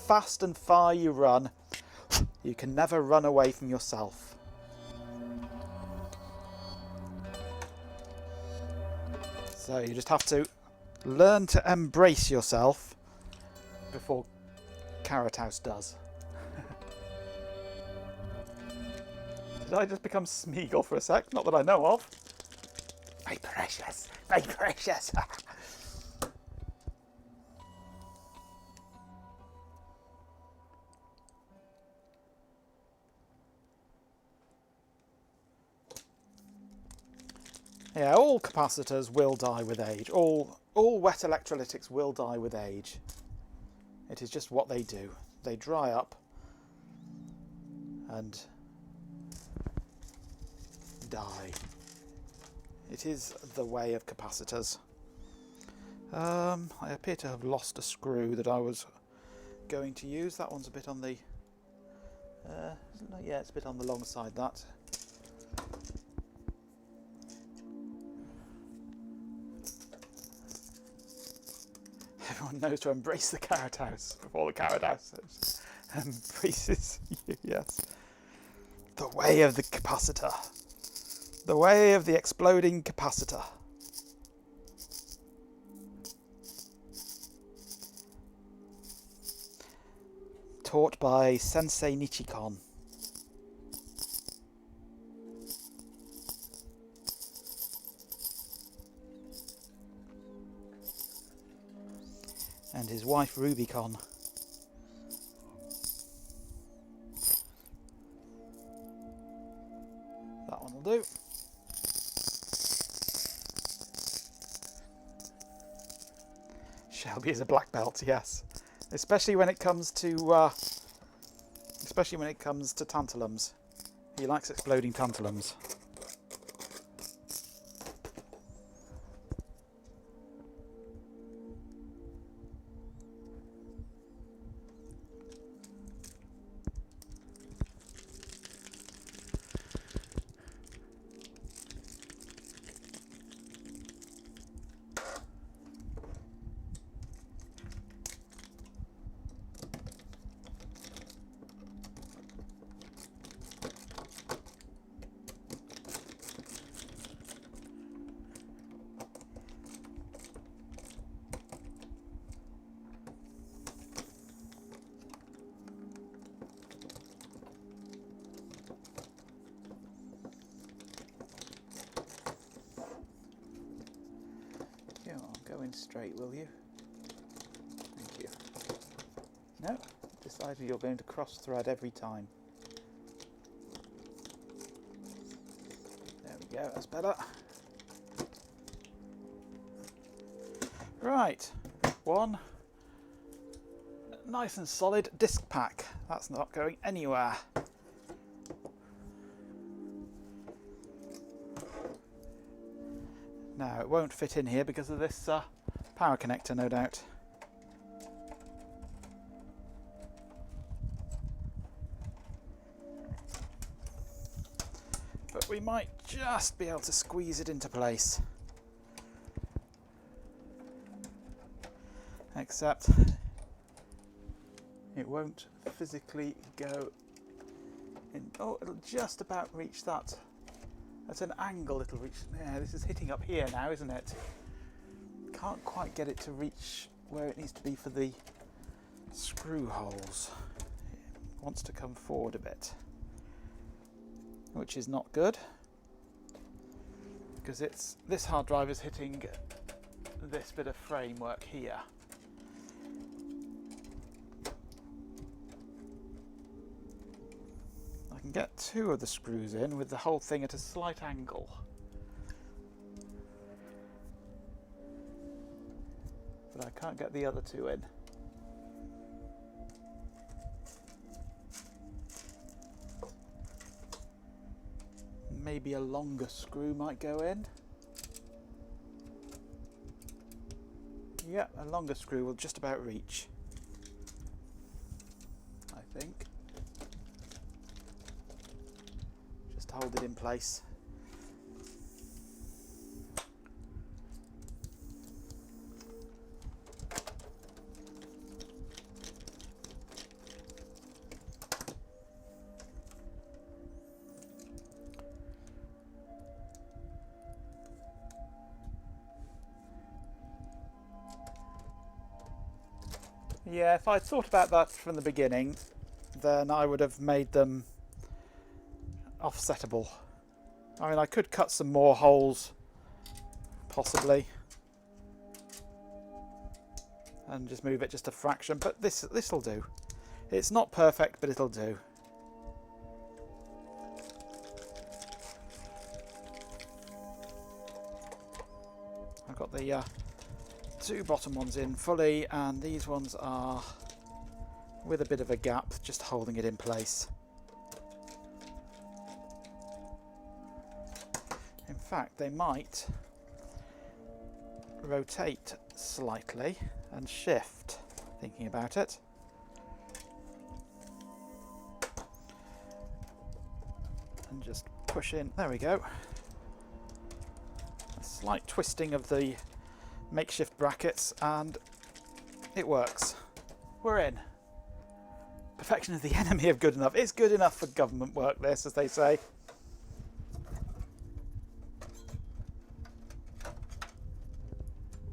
Speaker 6: fast and far you run, you can never run away from yourself. So you just have to learn to embrace yourself before Carrot House does. Did I just become Smeagol for a sec? Not that I know of. My precious, my precious. Yeah, all capacitors will die with age. All wet electrolytics will die with age. It is just what they do. They dry up and die. It is the way of capacitors. I appear to have lost a screw that I was going to use. That one's a bit on the... yeah, it's a bit on the long side, that. Everyone knows to embrace the Carrot House before the Carrot House embraces you, yes. The way of the capacitor. The way of the exploding capacitor. Taught by Sensei Nichicon. And his wife Rubicon. That one will do. Shelby is a black belt, yes. Especially when it comes to tantalums. He likes exploding tantalums. Go in straight, will you? Thank you. No, decided you're going to cross thread every time. There we go, that's better. Right, one nice and solid disc pack. That's not going anywhere. Now, it won't fit in here because of this power connector, no doubt. But we might just be able to squeeze it into place. Except it won't physically go in. Oh, it'll just about reach that. At an angle it'll reach. Yeah, this is hitting up here now, isn't it? Can't quite get it to reach where it needs to be for the screw holes. It wants to come forward a bit, which is not good because this hard drive is hitting this bit of framework here. I can get two of the screws in with the whole thing at a slight angle. but I can't get the other two in. Maybe a longer screw might go in. Yeah, a longer screw will just about reach, I think. Just hold it in place. Yeah, if I'd thought about that from the beginning, then I would have made them offsettable. I mean, I could cut some more holes, possibly, and just move it just a fraction, but this'll do. It's not perfect, but it'll do. I've got the two bottom ones in fully, and these ones are with a bit of a gap, just holding it in place. In fact, they might rotate slightly and shift, thinking about it. And just push in, there we go. A slight twisting of the makeshift brackets and it works. We're in. Perfection is the enemy of good enough. It's good enough for government work, this, as they say.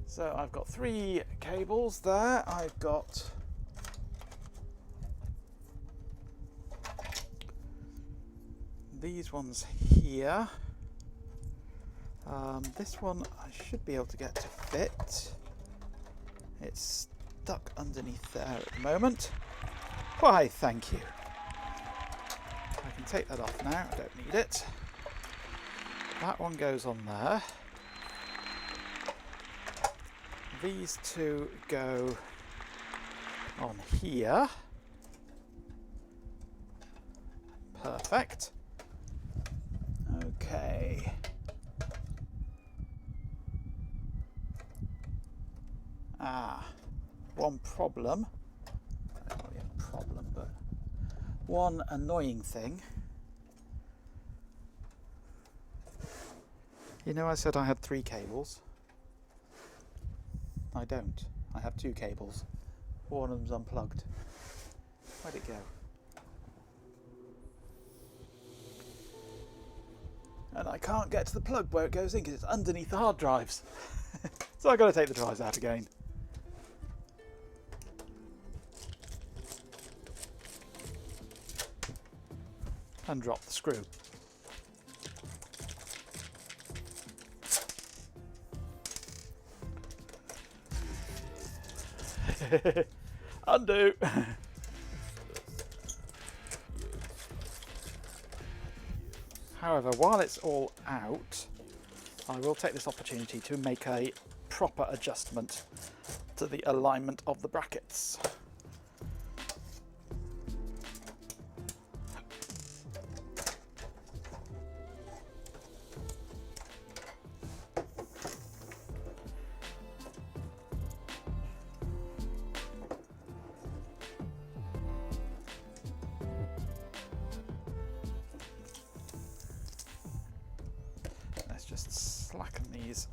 Speaker 6: So I've got 3 cables there. I've got these ones here. This one I should be able to get to fit. It's stuck underneath there at the moment. Why, thank you. I can take that off now, I don't need it. That one goes on there. These two go on here. Perfect. Okay. One problem. Not really a problem, but one annoying thing. You know, I said I had 3 cables. I don't. I have 2 cables. One of them's unplugged. Where'd it go? And I can't get to the plug where it goes in because it's underneath the hard drives. So I've got to take the drives out again. And drop the screw. Undo. However, while it's all out, I will take this opportunity to make a proper adjustment to the alignment of the brackets. Just slacken these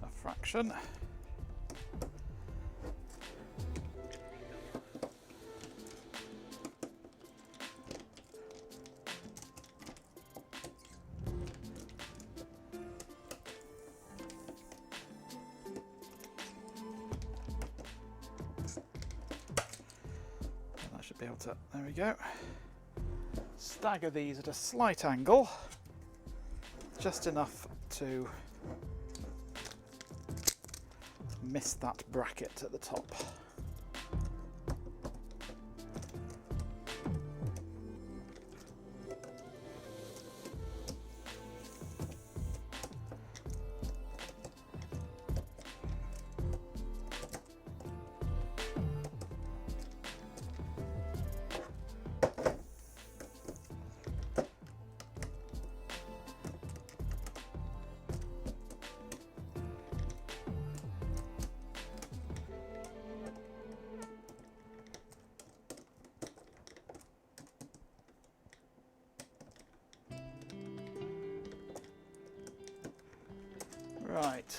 Speaker 6: a fraction. And I should be able to, there we go, stagger these at a slight angle. Just enough to miss that bracket at the top. Right.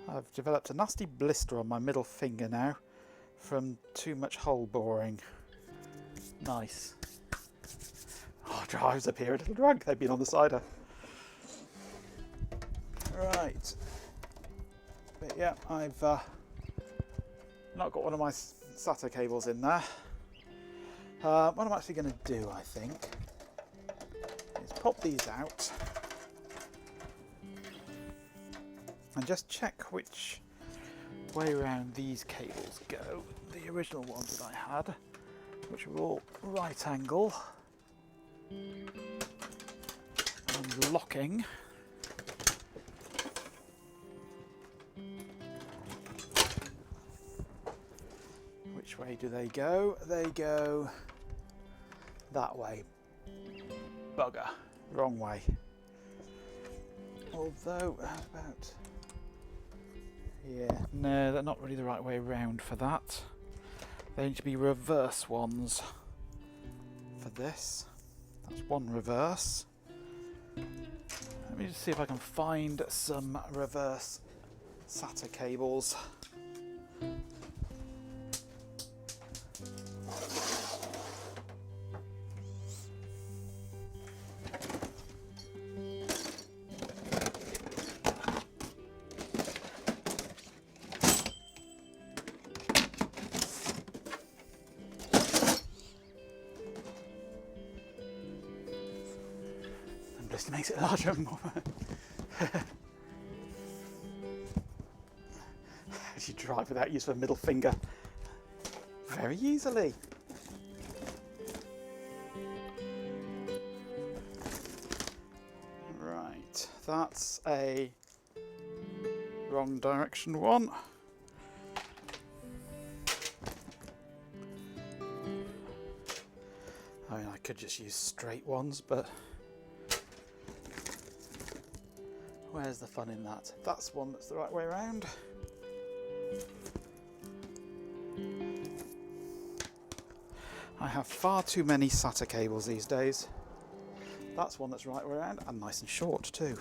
Speaker 6: I've developed a nasty blister on my middle finger now from too much hole boring. Nice. Oh, drives appear a little drunk. They've been on the cider. Right. But yeah, I've not got one of my SATA cables in there. What I'm actually going to do, I think, is pop these out and just check which way around these cables go. The original ones that I had, which were all right angle and locking. Which way do they go? They go that way. Bugger. Wrong way. Although, how about... Yeah, no, they're not really the right way round for that. They need to be reverse ones for this. That's one reverse. Let me just see if I can find some reverse SATA cables. Blister makes it larger and more. As you drive without use of a middle finger very easily. Right, that's a wrong direction one. I mean, I could just use straight ones, but where's the fun in that? That's one that's the right way around. I have far too many SATA cables these days. That's one that's right way around and nice and short too.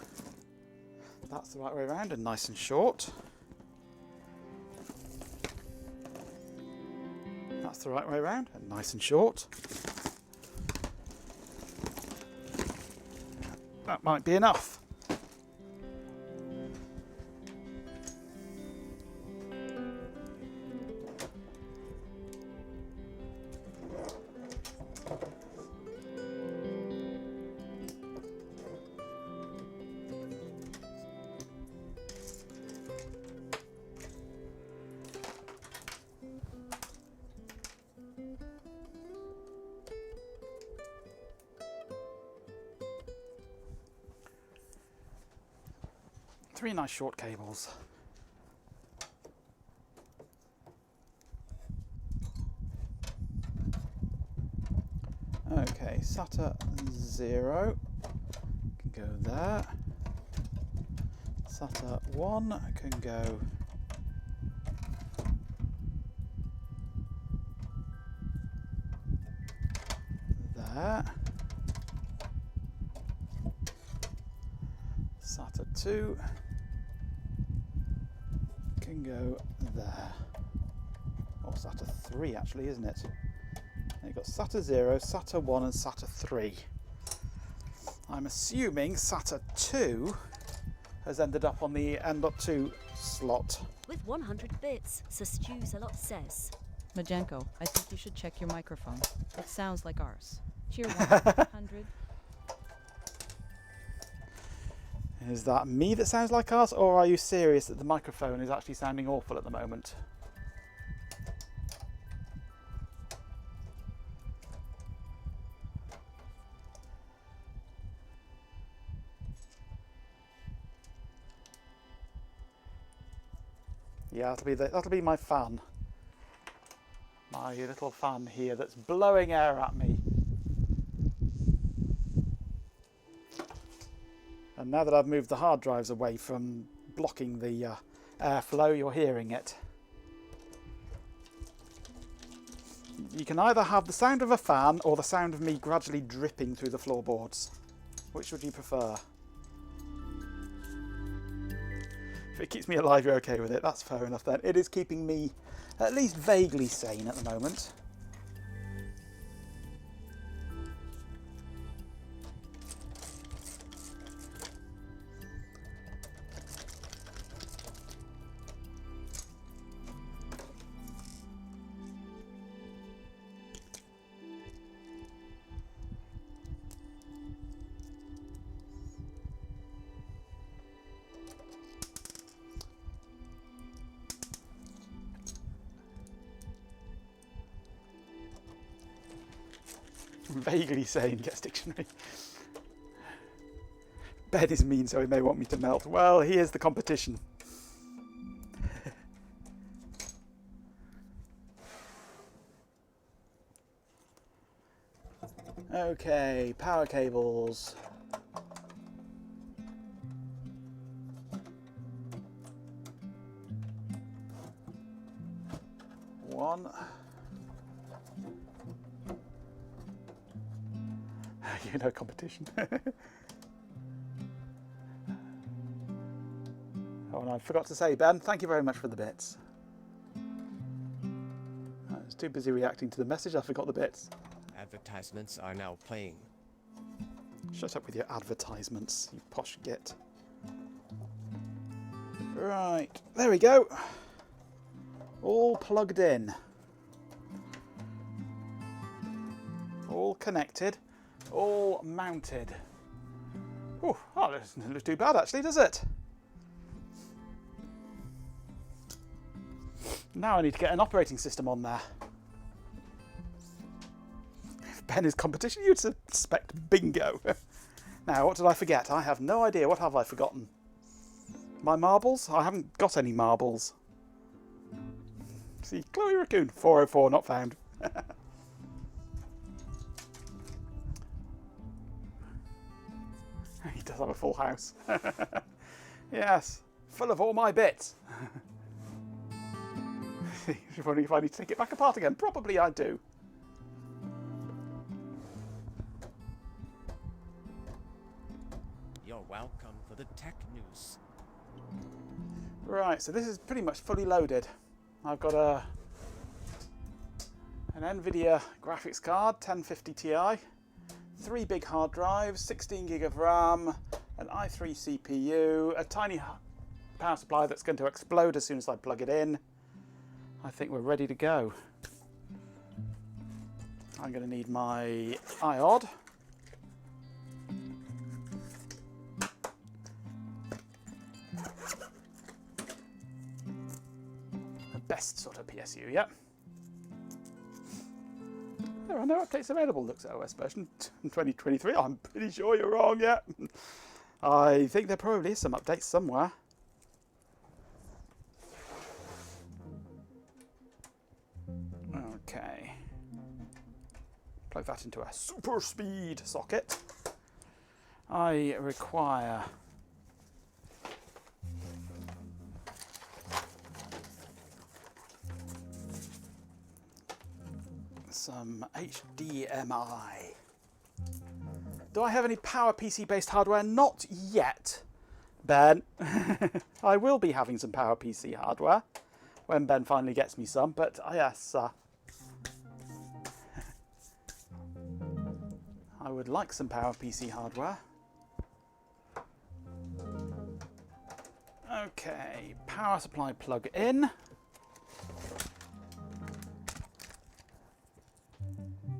Speaker 6: That's the right way around and nice and short. That's the right way around and nice and short. That might be enough. Three nice short cables. Okay, SATA 0 can go there. SATA 1 can go there. SATA 2 can go there. Or SATA 3 actually, isn't it? You've got SATA 0, SATA 1 and SATA 3. I'm assuming SATA 2 has ended up on the M.2 slot.
Speaker 9: With 100 bits, Stews a lot says.
Speaker 10: Majenko, I think you should check your microphone. It sounds like ours. Cheer 100.
Speaker 6: Is that me that sounds like ours, or are you serious that the microphone is actually sounding awful at the moment? Yeah, that'll be my fan. My little fan here that's blowing air at me. And now that I've moved the hard drives away from blocking the airflow, you're hearing it. You can either have the sound of a fan or the sound of me gradually dripping through the floorboards. Which would you prefer? If it keeps me alive, you're okay with it. That's fair enough then. It is keeping me at least vaguely sane at the moment. Vaguely sane, gets dictionary. Ben is mean, so he may want me to melt. Well, he is the competition. Okay, power cables. One. You know, competition. Oh, and I forgot to say, Ben, thank you very much for the bits. I was too busy reacting to the message, I forgot the bits.
Speaker 1: Advertisements are now playing.
Speaker 6: Shut up with your advertisements, you posh git. Right, there we go. All plugged in. All connected. All mounted. Ooh, oh, that doesn't look too bad actually, does it? Now I need to get an operating system on there. If Ben is competition, you'd suspect bingo. Now, what did I forget? I have no idea. What have I forgotten? My marbles? I haven't got any marbles. See, Chloe Raccoon, 404, not found. He does have a full house. Yes, full of all my bits. Just wondering if I need to take it back apart again. Probably I do.
Speaker 1: You're welcome for the tech news.
Speaker 6: Right, so this is pretty much fully loaded. I've got an NVIDIA graphics card, 1050 Ti, 3 big hard drives, 16 gig of RAM, an i3 CPU, a tiny power supply that's going to explode as soon as I plug it in. I think we're ready to go. I'm going to need my iOD. The best sort of PSU, yep. There are no updates available, looks at OS version 2023. I'm pretty sure you're wrong, yeah. I think there probably is some updates somewhere. Okay. Plug that into a super speed socket. I require some HDMI. Do I have any PowerPC based hardware? Not yet, Ben. I will be having some PowerPC hardware when Ben finally gets me some, but yes, I would like some PowerPC hardware. Okay, power supply plug in.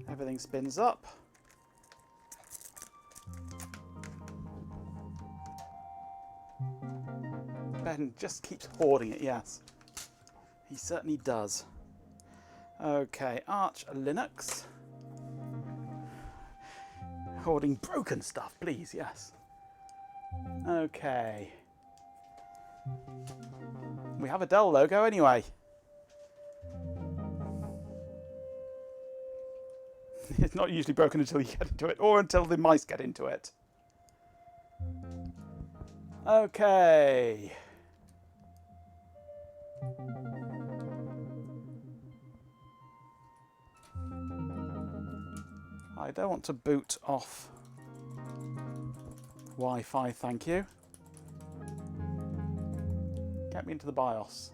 Speaker 6: Everything spins up. Ben just keeps hoarding it, yes. He certainly does. Okay, Arch Linux. Hoarding broken stuff, please, yes. Okay. We have a Dell logo anyway. It's not usually broken until you get into it, or until the mice get into it. Okay. I don't want to boot off Wi-Fi, thank you. Get me into the BIOS.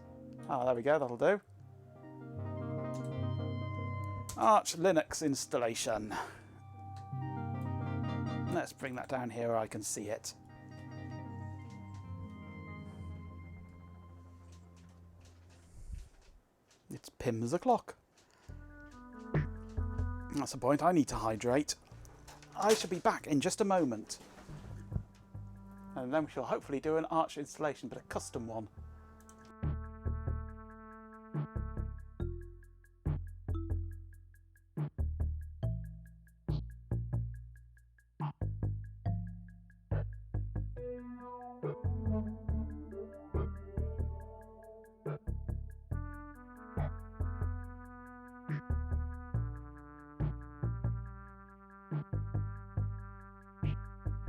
Speaker 6: Ah, there we go, that'll do. Arch Linux installation. Let's bring that down here where I can see it. It's pim as a clock. That's the point. I need to hydrate. I shall be back in just a moment. And then we shall hopefully do an Arch installation, but a custom one.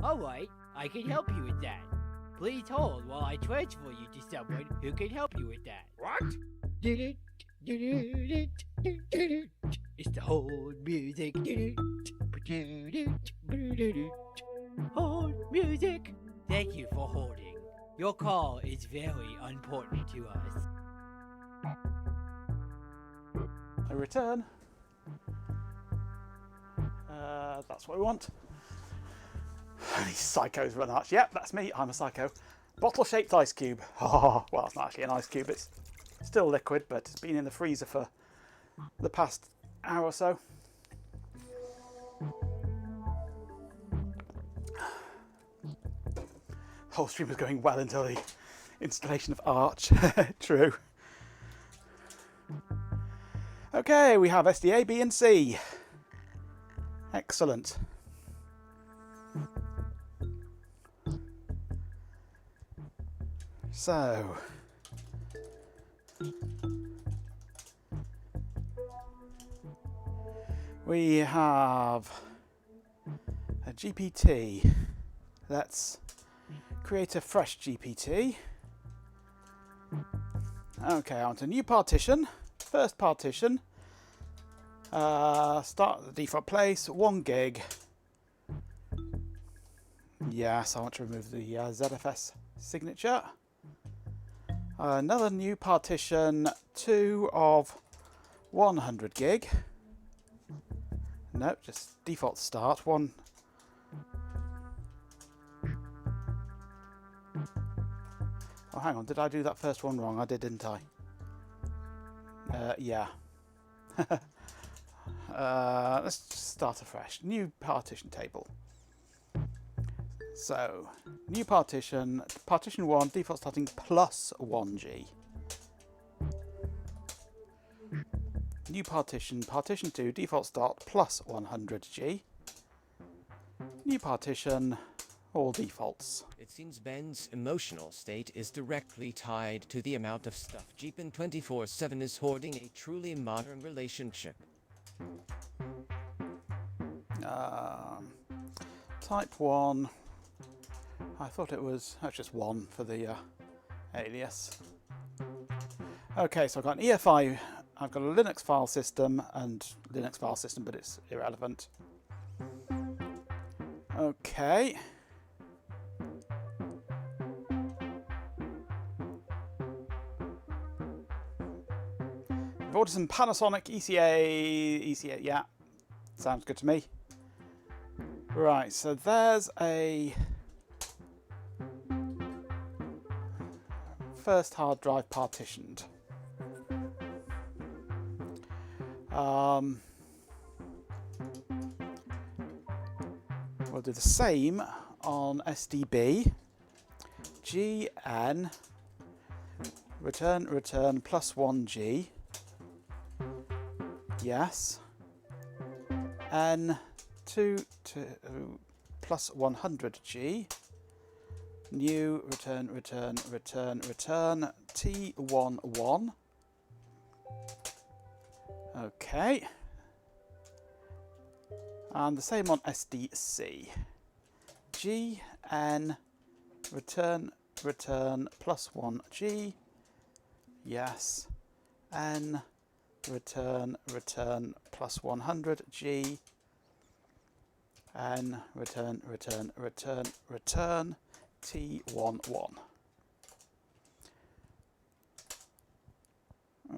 Speaker 11: Alright, I can help you with that. Please hold while I transfer you to someone who can help you with that.
Speaker 8: What?
Speaker 11: It's the hold music. Hold music. Thank you for holding. Your call is very important to us.
Speaker 6: I return. That's what we want. These psychos run Arch. Yep, that's me. I'm a psycho. Bottle-shaped ice cube. Oh, well, it's not actually an ice cube. It's still liquid, but it's been in the freezer for the past hour or so. The whole stream was going well until the installation of Arch. True. Okay, we have SDA, B and C. Excellent. So, we have a GPT. Let's create a fresh GPT. Okay, on to new partition. First partition. Start the default place, 1 gig. Yes, I want to remove the ZFS signature. Another new partition, 2 of 100 gig. No, just default start, 1. Oh, hang on, did I do that first one wrong? I did, didn't I? Yeah. Let's just start afresh. New partition table. So, new partition, partition 1, default starting plus 1G. New partition, partition 2, default start plus 100G. New partition, all defaults.
Speaker 1: It seems Ben's emotional state is directly tied to the amount of stuff Jeepin 24/7 is hoarding, a truly modern relationship.
Speaker 6: Type 1. I thought it was, that's just 1 for the alias. Okay, so I've got an EFI, I've got a Linux file system and Linux file system, but it's irrelevant. Okay. I've ordered some Panasonic ECA, yeah, sounds good to me. Right, so there's a first hard drive partitioned. We'll do the same on SDB. GN return plus 1G. Yes. N 2 plus 100G. New return T11. Okay. And the same on SDC. GN return plus 1G. Yes. N return plus 100G. N return T11.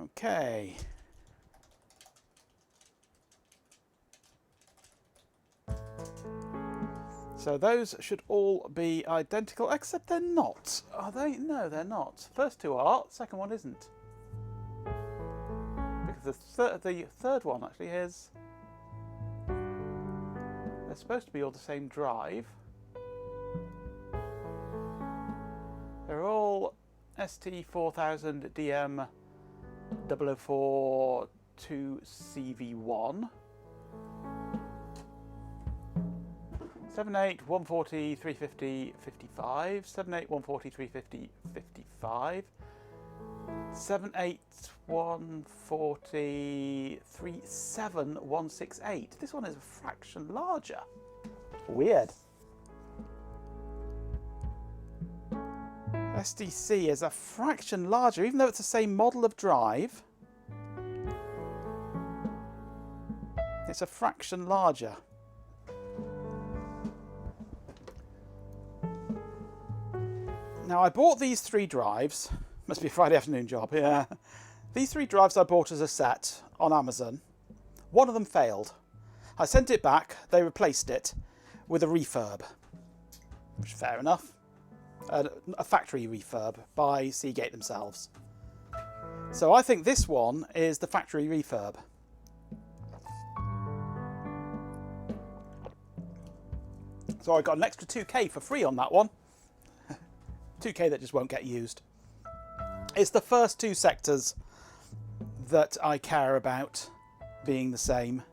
Speaker 6: Okay. So those should all be identical, except they're not. Are they? No, they're not. First two are, second one isn't. Because the third one actually is... They're supposed to be all the same drive. They're all ST4000 DM0042 CV1. 78, 140, 350, 55. 78, 140, 350, 55. 78, 140, 37, 168. This one is a fraction larger. Weird. SDC is a fraction larger, even though it's the same model of drive. It's a fraction larger. Now, I bought these 3 drives. Must be a Friday afternoon job, yeah. These 3 drives I bought as a set on Amazon. One of them failed. I sent it back. They replaced it with a refurb, which is fair enough. A factory refurb by Seagate themselves. So I think this one is the factory refurb. So I got an extra 2K for free on that one. 2K that just won't get used. It's the first 2 sectors that I care about being the same.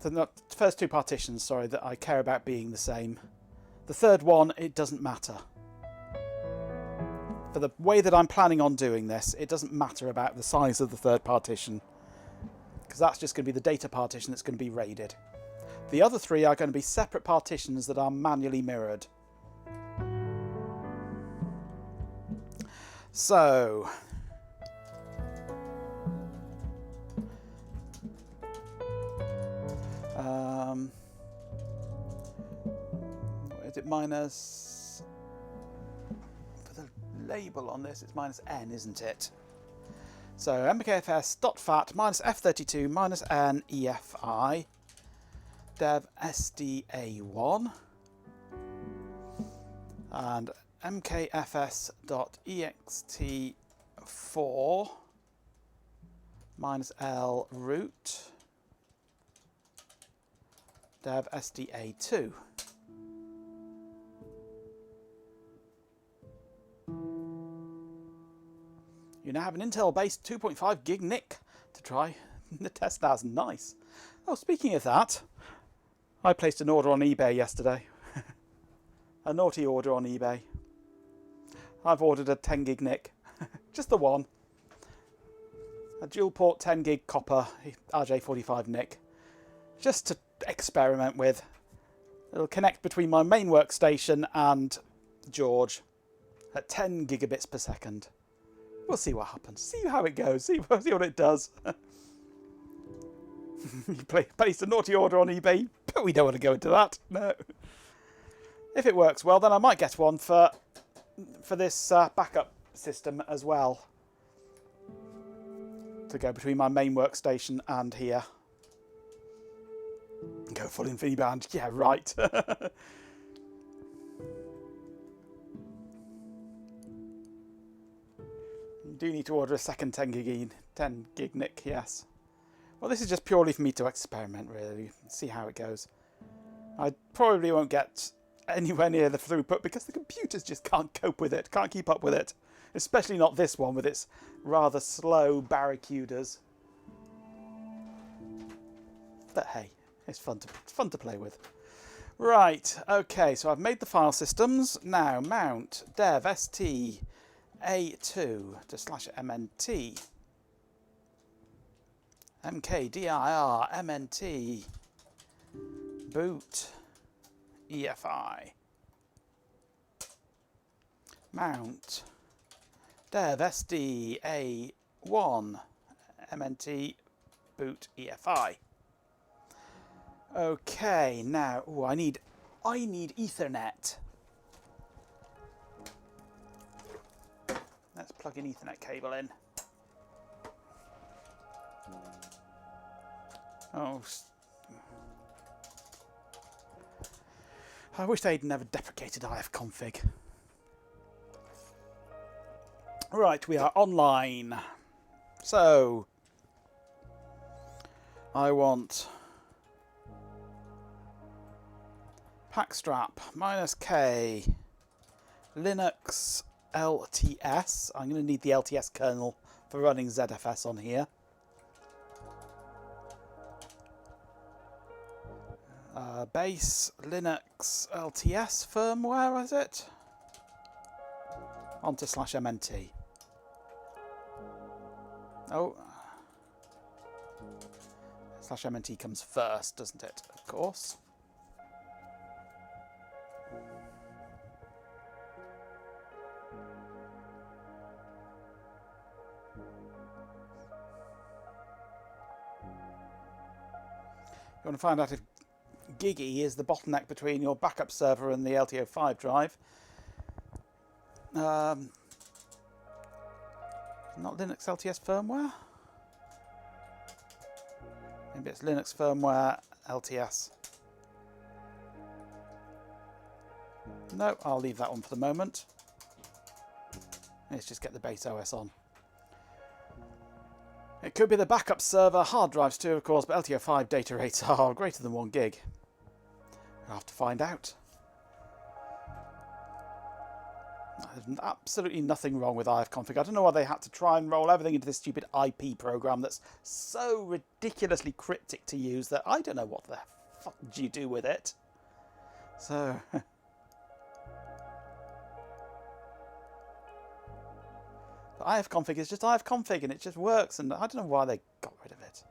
Speaker 6: The first 2 partitions, sorry, that I care about being the same. The third one, it doesn't matter. For the way that I'm planning on doing this, it doesn't matter about the size of the third partition, because that's just going to be the data partition that's going to be raided. The other 3 are going to be separate partitions that are manually mirrored. So, is it minus, for the label on this, it's minus n, isn't it? So mkfs.fat minus f32 minus n EFI dev SDA1 and mkfs.ext4 minus L root dev SDA2. You now have an Intel-based 2.5 gig NIC to try the test. That's nice. Oh, speaking of that, I placed an order on eBay yesterday. A naughty order on eBay. I've ordered a 10 gig NIC, just the one. A dual port 10 gig copper RJ45 NIC, just to experiment with. It'll connect between my main workstation and George at 10 gigabits per second. We'll see what happens, see how it goes, see what it does. You placed a naughty order on eBay, but we don't want to go into that, no. If it works well, then I might get one for this backup system as well, to go between my main workstation and here. Go full InfiniBand, yeah, right. You do need to order a second 10 gig NIC, yes. Well, this is just purely for me to experiment, really, see how it goes. I probably won't get anywhere near the throughput because the computers just can't cope with it, can't keep up with it. Especially not this one with its rather slow barracudas. But hey, it's fun to play with. Right, okay, so I've made the file systems. Now mount dev st a2 to /mnt mkdir mnt boot EFI mount dev SDA1 mnt boot EFI. Okay, now I need Ethernet. Let's plug an Ethernet cable in. Oh, I wish they'd never deprecated ifconfig. Right, we are online. So, I want Packstrap -K Linux LTS. I'm going to need the LTS kernel for running ZFS on here. Base Linux LTS firmware, is it? Onto /MNT. Oh. /MNT comes first, doesn't it? Of course. You want to find out if Gigi is the bottleneck between your backup server and the LTO5 drive. Not Linux LTS firmware? Maybe it's Linux firmware LTS. No, I'll leave that one for the moment. Let's just get the base OS on. It could be the backup server hard drives too, of course, but LTO5 data rates are greater than 1 gig. I'll have to find out. There's absolutely nothing wrong with ifconfig. I don't know why they had to try and roll everything into this stupid IP program that's so ridiculously cryptic to use that I don't know what the fuck do you do with it. So... But ifconfig is just ifconfig and it just works, and I don't know why they got rid of it.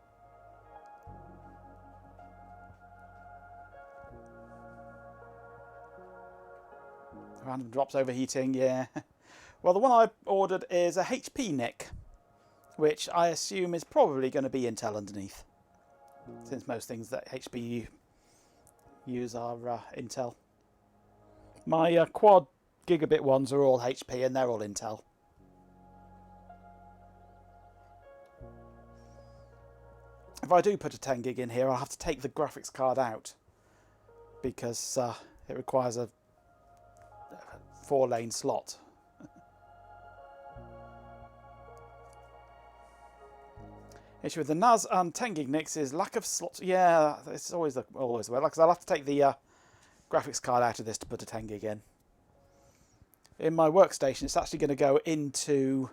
Speaker 6: Random drops overheating, yeah. Well, the one I ordered is a HP NIC, which I assume is probably going to be Intel underneath, since most things that HP use are Intel. My quad gigabit ones are all HP and they're all Intel. If I do put a 10 gig in here, I'll have to take the graphics card out because it requires a 4-lane slot. Issue with the NAS and 10 gig NICs is lack of slots. Yeah, it's always the way. Because I'll have to take the graphics card out of this to put a 10 gig in. In my workstation, it's actually going to go into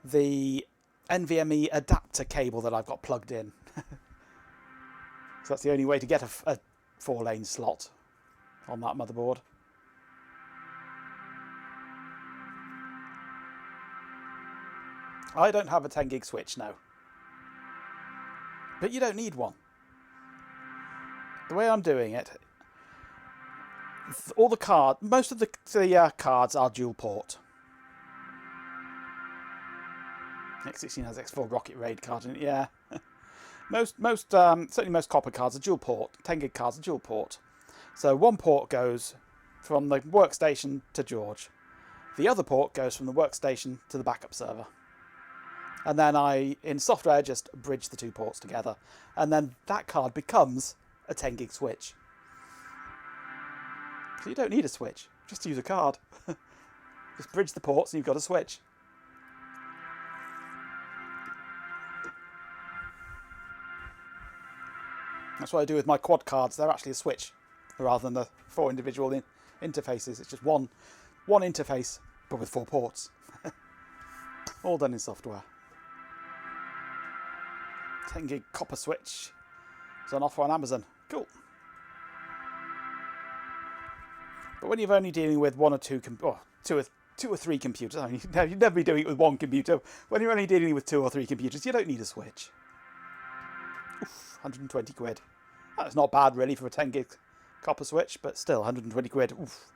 Speaker 6: the NVMe adapter cable that I've got plugged in. So that's the only way to get a 4-lane slot on that motherboard. I don't have a 10 gig switch, no. But you don't need one. The way I'm doing it, all the most of the cards are dual port. X16 has X4 Rocket Raid card in it, yeah. Certainly most copper cards are dual port. 10 gig cards are dual port. So one port goes from the workstation to George. The other port goes from the workstation to the backup server. And then in software, just bridge the two ports together. And then that card becomes a 10 gig switch. So you don't need a switch, just use a card. Just bridge the ports and you've got a switch. That's what I do with my quad cards. They're actually a switch rather than the 4 individual interfaces. It's just one interface, but with 4 ports. All done in software. 10 gig copper switch is on offer on Amazon. Cool. But when you're only dealing with 1 or 2, two or three computers, I mean, you'd never be doing it with 1 computer. When you're only dealing with 2 or 3 computers, you don't need a switch. Oof, 120 quid. That's not bad really for a 10 gig copper switch, but still 120 quid. Oof.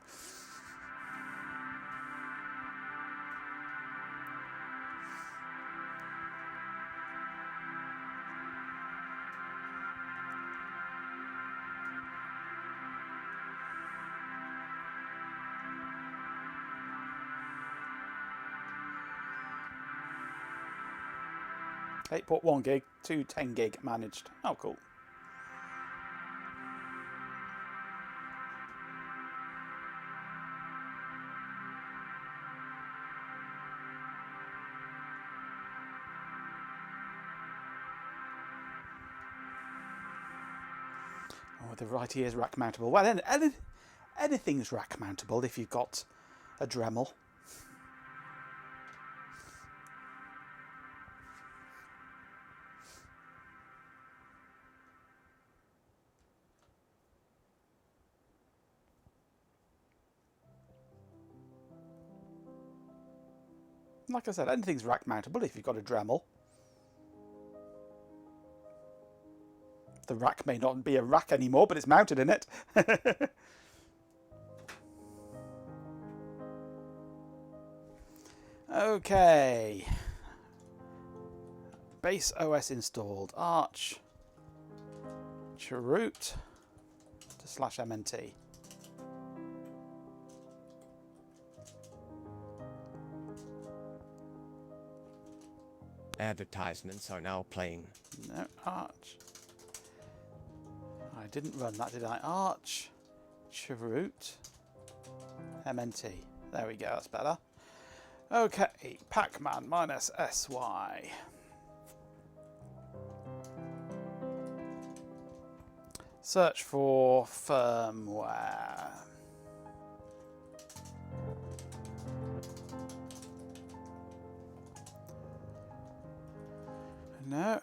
Speaker 6: Port 1 gig, 2 10 gig managed. Oh, cool. The right ear is rack mountable. Well, anything's rack mountable if you've got a Dremel. Like I said, anything's rack mountable if you've got a Dremel. The rack may not be a rack anymore, but it's mounted in it. Okay. Base OS installed. Arch. Chroot to /MNT.
Speaker 1: Advertisements are now playing.
Speaker 6: No, Arch. I didn't run that, did I? Arch. Chroot. MNT. There we go, that's better. Okay, Pacman minus SY. Search for firmware. No.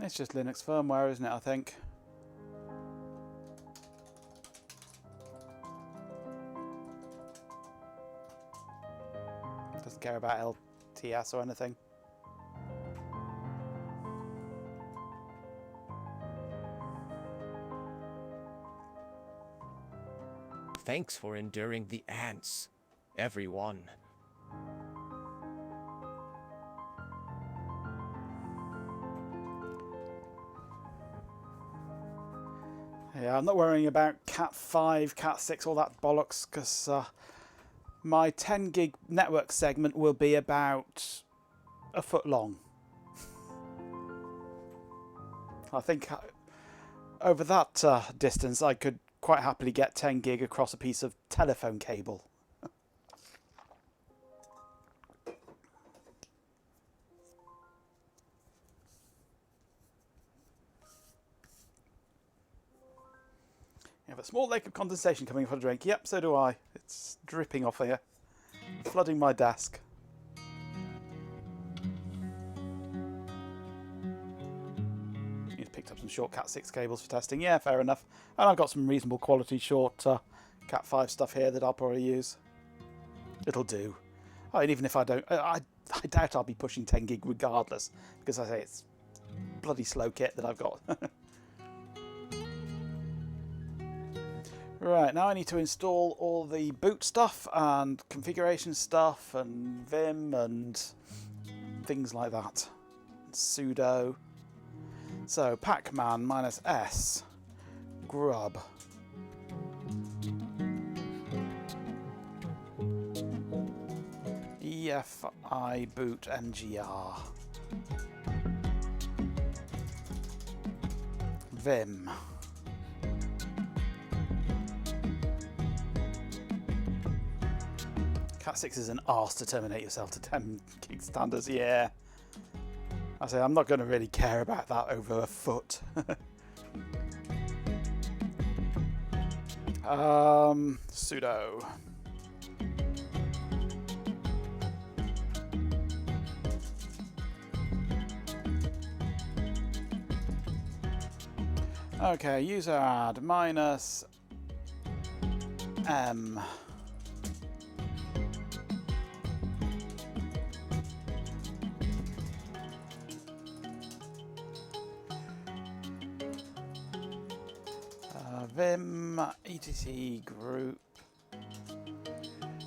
Speaker 6: It's just Linux firmware, isn't it, I think? Doesn't care about LTS or anything.
Speaker 1: Thanks for enduring the ants, everyone.
Speaker 6: Yeah, I'm not worrying about Cat 5, Cat 6, all that bollocks, because my 10 gig network segment will be about a foot long. I think over that distance I could quite happily get 10 gig across a piece of telephone cable. You have a small lake of condensation coming for a drink. Yep, so do I. It's dripping off here, flooding my desk. He's picked up some short Cat 6 cables for testing. Yeah, fair enough. And I've got some reasonable quality short Cat 5 stuff here that I'll probably use. It'll do. Oh, and even if I don't, I doubt I'll be pushing 10 gig regardless, because I say it's bloody slow kit that I've got. Right, now I need to install all the boot stuff and configuration stuff and Vim and things like that. Sudo. So, pacman minus S. Grub. EFI boot mgr. Vim. Cat 6 is an arse to terminate yourself to 10 gig standards, yeah. I say I'm not going to really care about that over a foot. Sudo. Okay, user add minus M. Vim, etc group.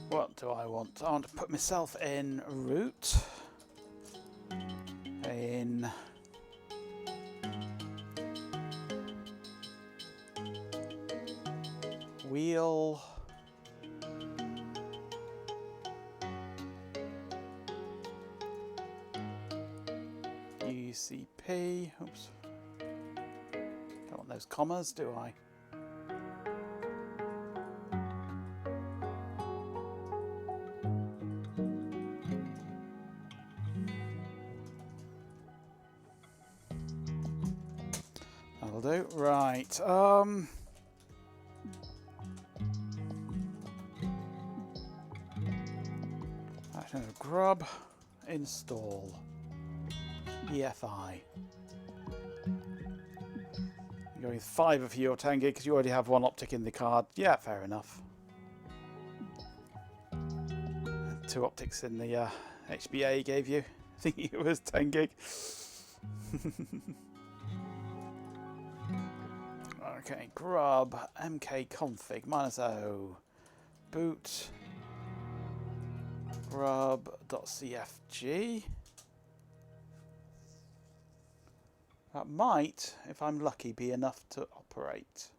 Speaker 6: What do I want? I want to put myself in root. In wheel. UCP. Oops. Don't want those commas, do I? That'll do. Right. Grub. Install. EFI. You're going with 5 of your 10 gig because you already have 1 optic in the card. Yeah, fair enough. 2 optics in the HBA gave you. I think it was 10 gig. Okay, grub mkconfig -o boot grub.cfg. That might, if I'm lucky, be enough to operate.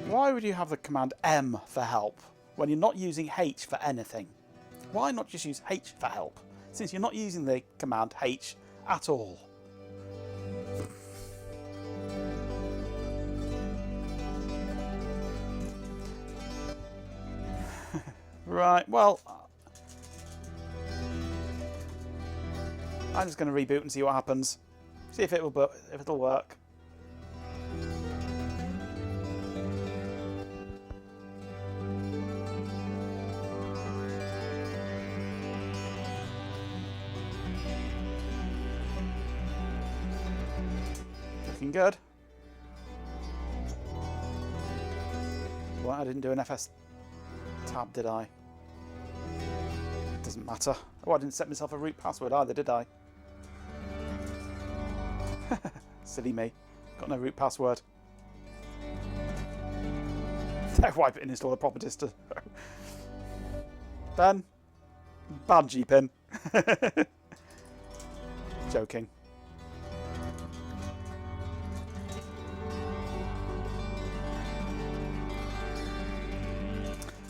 Speaker 6: Why would you have the command M for help when you're not using H for anything? Why not just use H for help, since you're not using the command H at all? Right, well, I'm just going to reboot and see what happens. See if it'll work. Looking good. Well, I didn't do an FS tab, did I? Doesn't matter. Oh, I didn't set myself a root password either, did I? Silly me. Got no root password. Wipe it and install the proper disto. Ben? Bad G-pin. Joking.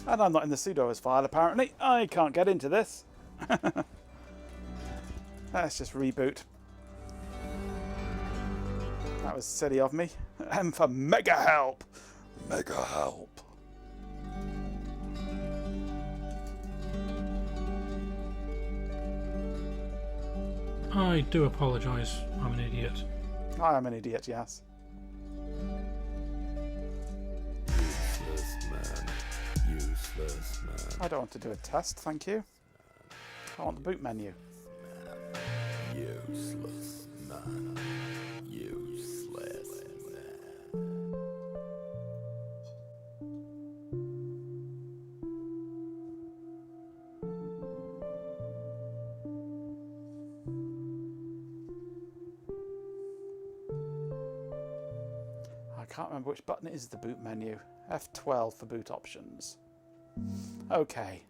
Speaker 6: And I'm not in the sudoers file, apparently. I can't get into this. Let's just reboot. That was silly of me. M for mega help. Mega help.
Speaker 7: I do apologise. I'm an idiot.
Speaker 6: I am an idiot, yes.
Speaker 12: Useless man.
Speaker 6: I don't want to do a test, thank you. I want the boot menu.
Speaker 12: Useless man. Useless man.
Speaker 6: I can't remember which button it is the boot menu. F12 for boot options. Okay,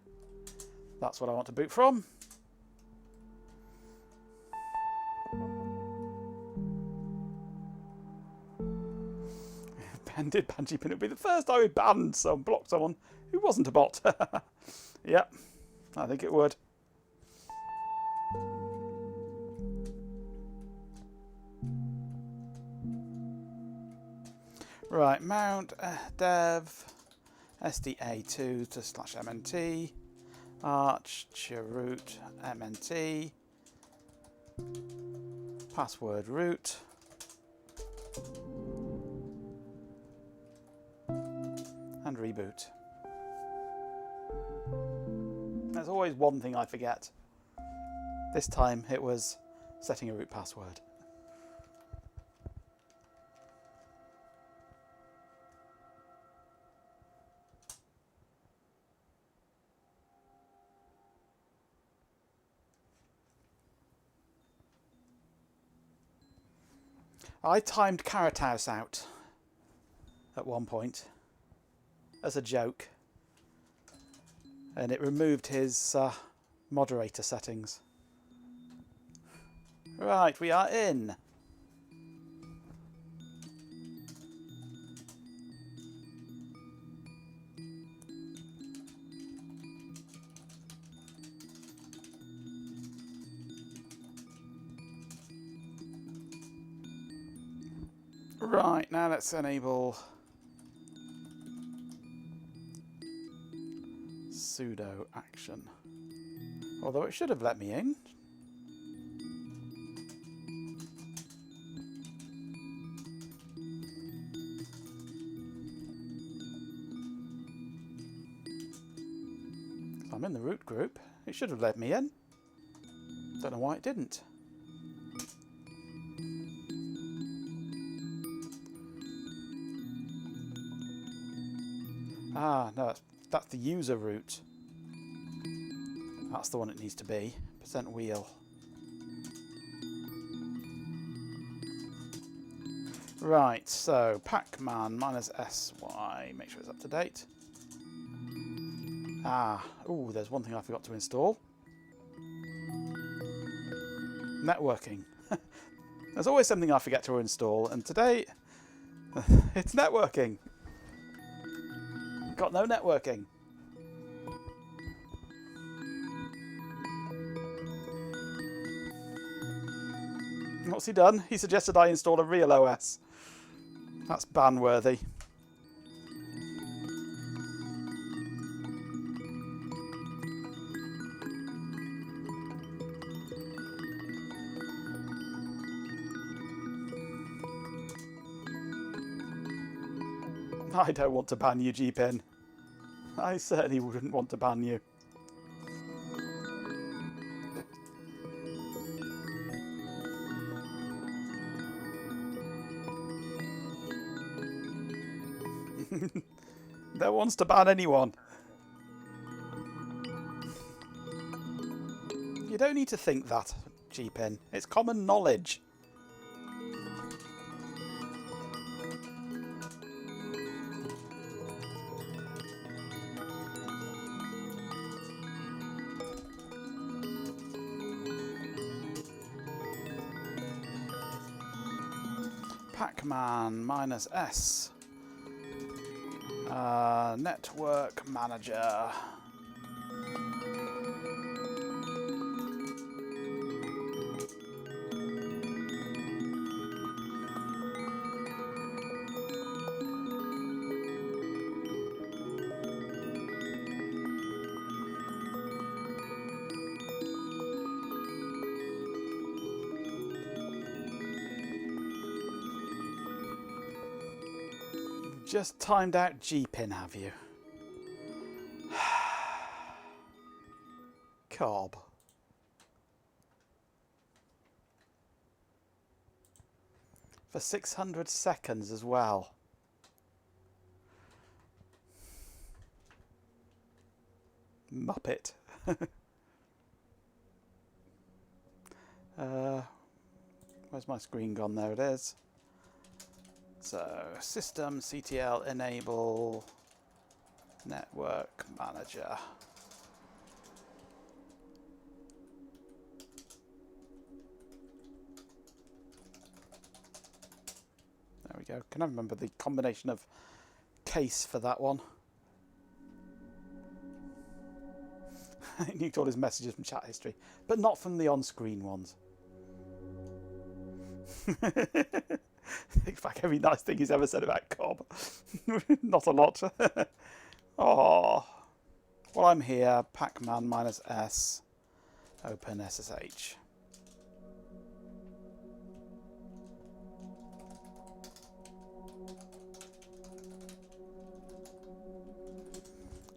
Speaker 6: that's what I want to boot from. Banded Banshee Pin. It would be the first I would ban block someone who wasn't a bot. Yep, I think it would. Right, mount dev SDA2 to /MNT arch root MNT password root and reboot. There's always one thing I forget. This time it was setting a root password. I timed Carrot House out at one point as a joke, and it removed his moderator settings. Right, we are in. Right, now let's enable sudo action. Although it should have let me in. I'm in the root group. It should have let me in. Don't know why it didn't. Ah, no, that's the user root. That's the one it needs to be. %wheel. Right, so Pacman -sy. Make sure it's up to date. Ah, ooh, there's one thing I forgot to install. Networking. There's always something I forget to install, and today it's networking. Got no networking. What's he done? He suggested I install a real OS. That's ban-worthy. I don't want to ban you, G-Pin. I certainly wouldn't want to ban you. No one wants to ban anyone. You don't need to think that, G-Pin. It's common knowledge. Pacman -s. Network manager. Just timed out G-Pin, have you? Cobb. For 600 seconds as well. Muppet. Where's my screen gone? There it is. So, system CTL enable network manager. There we go. Can I remember the combination of case for that one? He nuked all his messages from chat history, but not from the on-screen ones. Thinks back every nice thing he's ever said about Cobb. Not a lot. Oh, well, I'm here. Pacman -s. Open SSH.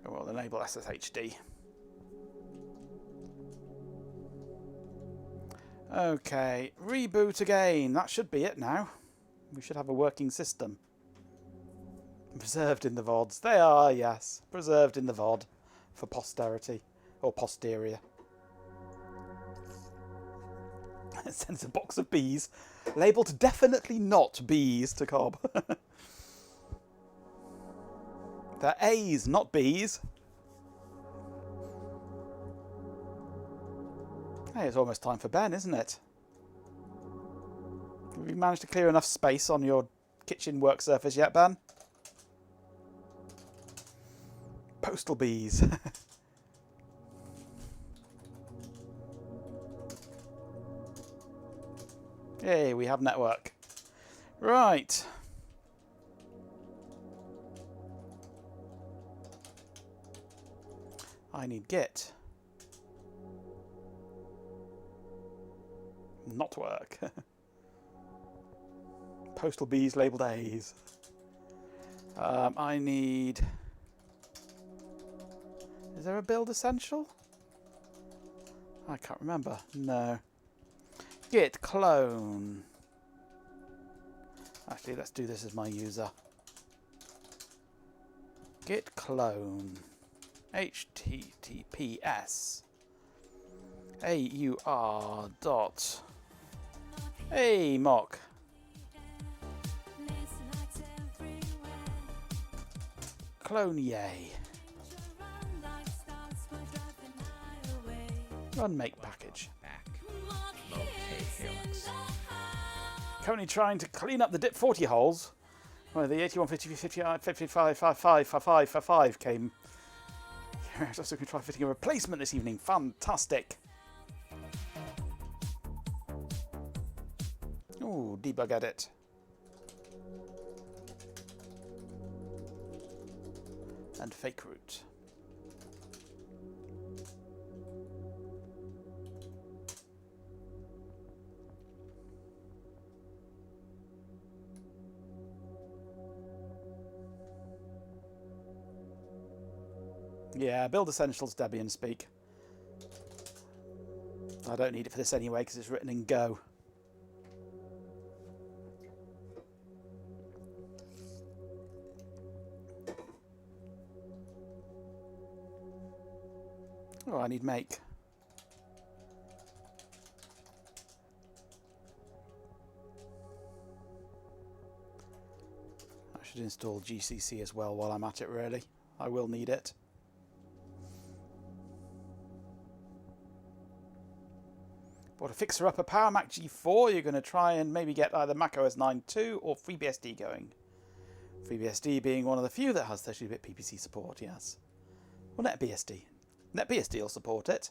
Speaker 6: We'll enable SSHD. Okay, reboot again. That should be it now. We should have a working system. Preserved in the VODs. They are, yes. Preserved in the VOD for posterity. Or posterior. It sends a box of bees. Labelled definitely not bees to Cobb. They're A's, not B's. Hey, it's almost time for Ben, isn't it? Have you managed to clear enough space on your kitchen work surface yet, Ben? Postal bees. Hey, we have network. Right. I need Git. Not work. Postal B's labelled A's. I need... Is there a build essential? I can't remember. No. Git clone. Actually, let's do this as my user. Git clone. HTTPS. AUR dot. Hey, mock. Clone yay. Run make package.
Speaker 1: Okay, Helix.
Speaker 6: Currently trying to clean up the DIP 40 holes where the 8155 came. I was also going to try fitting a replacement this evening. Fantastic. Ooh, debug edit. And fake root. Yeah, build essentials, Debian speak. I don't need it for this anyway because it's written in Go. Oh, I need make. I should install GCC as well while I'm at it, really. I will need it. But to fix her up a Power Mac G4, you're going to try and maybe get either macOS 9.2 or FreeBSD going. FreeBSD being one of the few that has 32-bit PPC support, yes. Well, NetBSD. NetBSD will support it.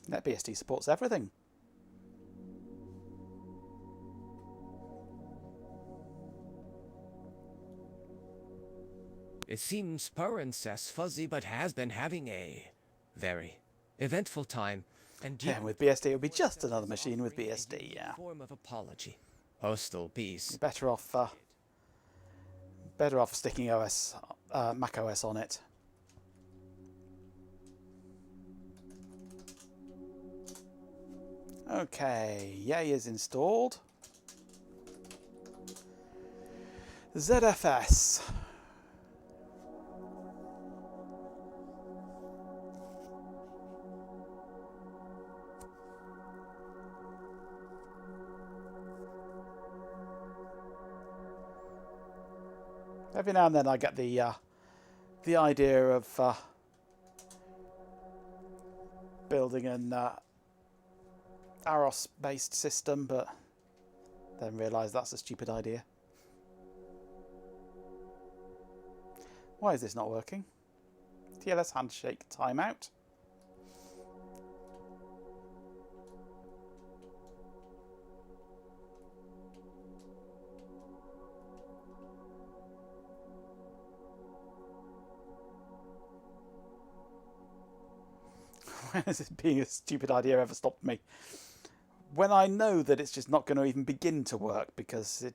Speaker 6: NetBSD supports everything.
Speaker 1: It seems Purincess Fuzzy but has been having a very eventful time, and
Speaker 6: yeah, with BSD, it would be just another machine with BSD, yeah.
Speaker 1: Form of apology. Postal Beast.
Speaker 6: You're better off sticking Mac OS on it. Okay, Yay is installed. ZFS. Every now and then I get the idea of building an AROS-based system, but then realise that's a stupid idea. Why is this not working? TLS handshake timeout. When has it being a stupid idea ever stopped me? When I know that it's just not going to even begin to work because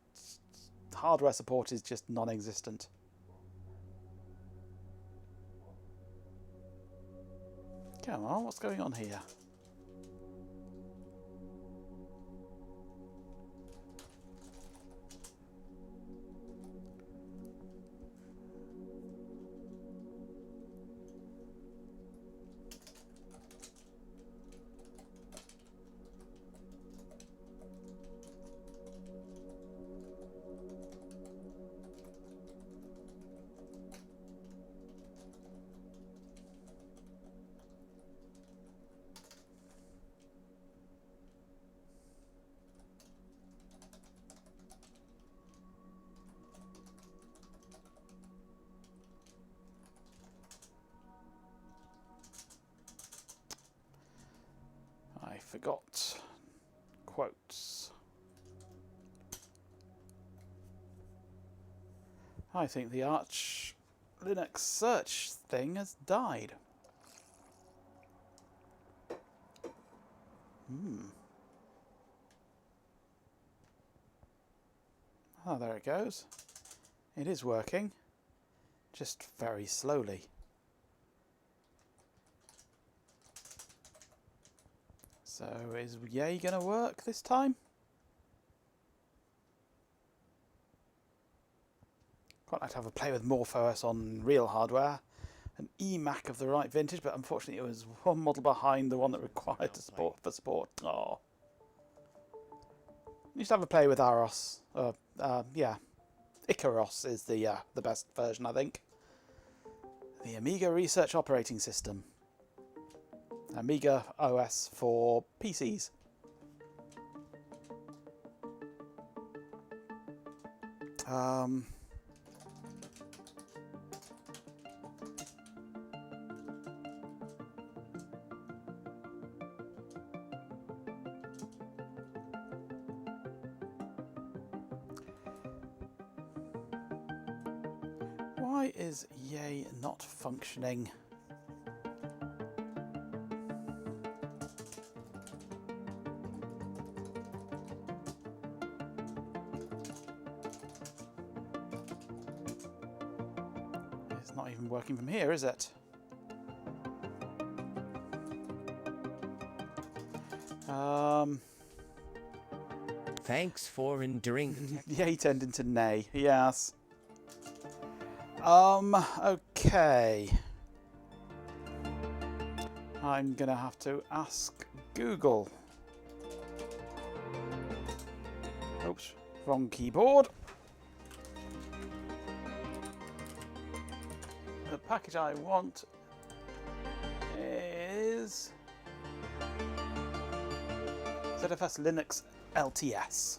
Speaker 6: hardware support is just non-existent. Come on, what's going on here? I forgot quotes. I think the Arch Linux search thing has died. Oh, there it goes. It is working, just very slowly. So is Yay gonna work this time? Quite like to have a play with MorphOS on real hardware. An eMac of the right vintage, but unfortunately it was one model behind the one that required for support. Oh. Used to have a play with Aros. Yeah, Icaros is the best version, I think. The Amiga Research Operating System. Amiga OS for PCs. Why is Yay not functioning? It's not even working from here, is it?
Speaker 1: Thanks for enduring the tech.
Speaker 6: Yay turned into nay. Yes. Okay. I'm gonna have to ask Google. Oops, wrong keyboard. The package I want is ZFS Linux LTS.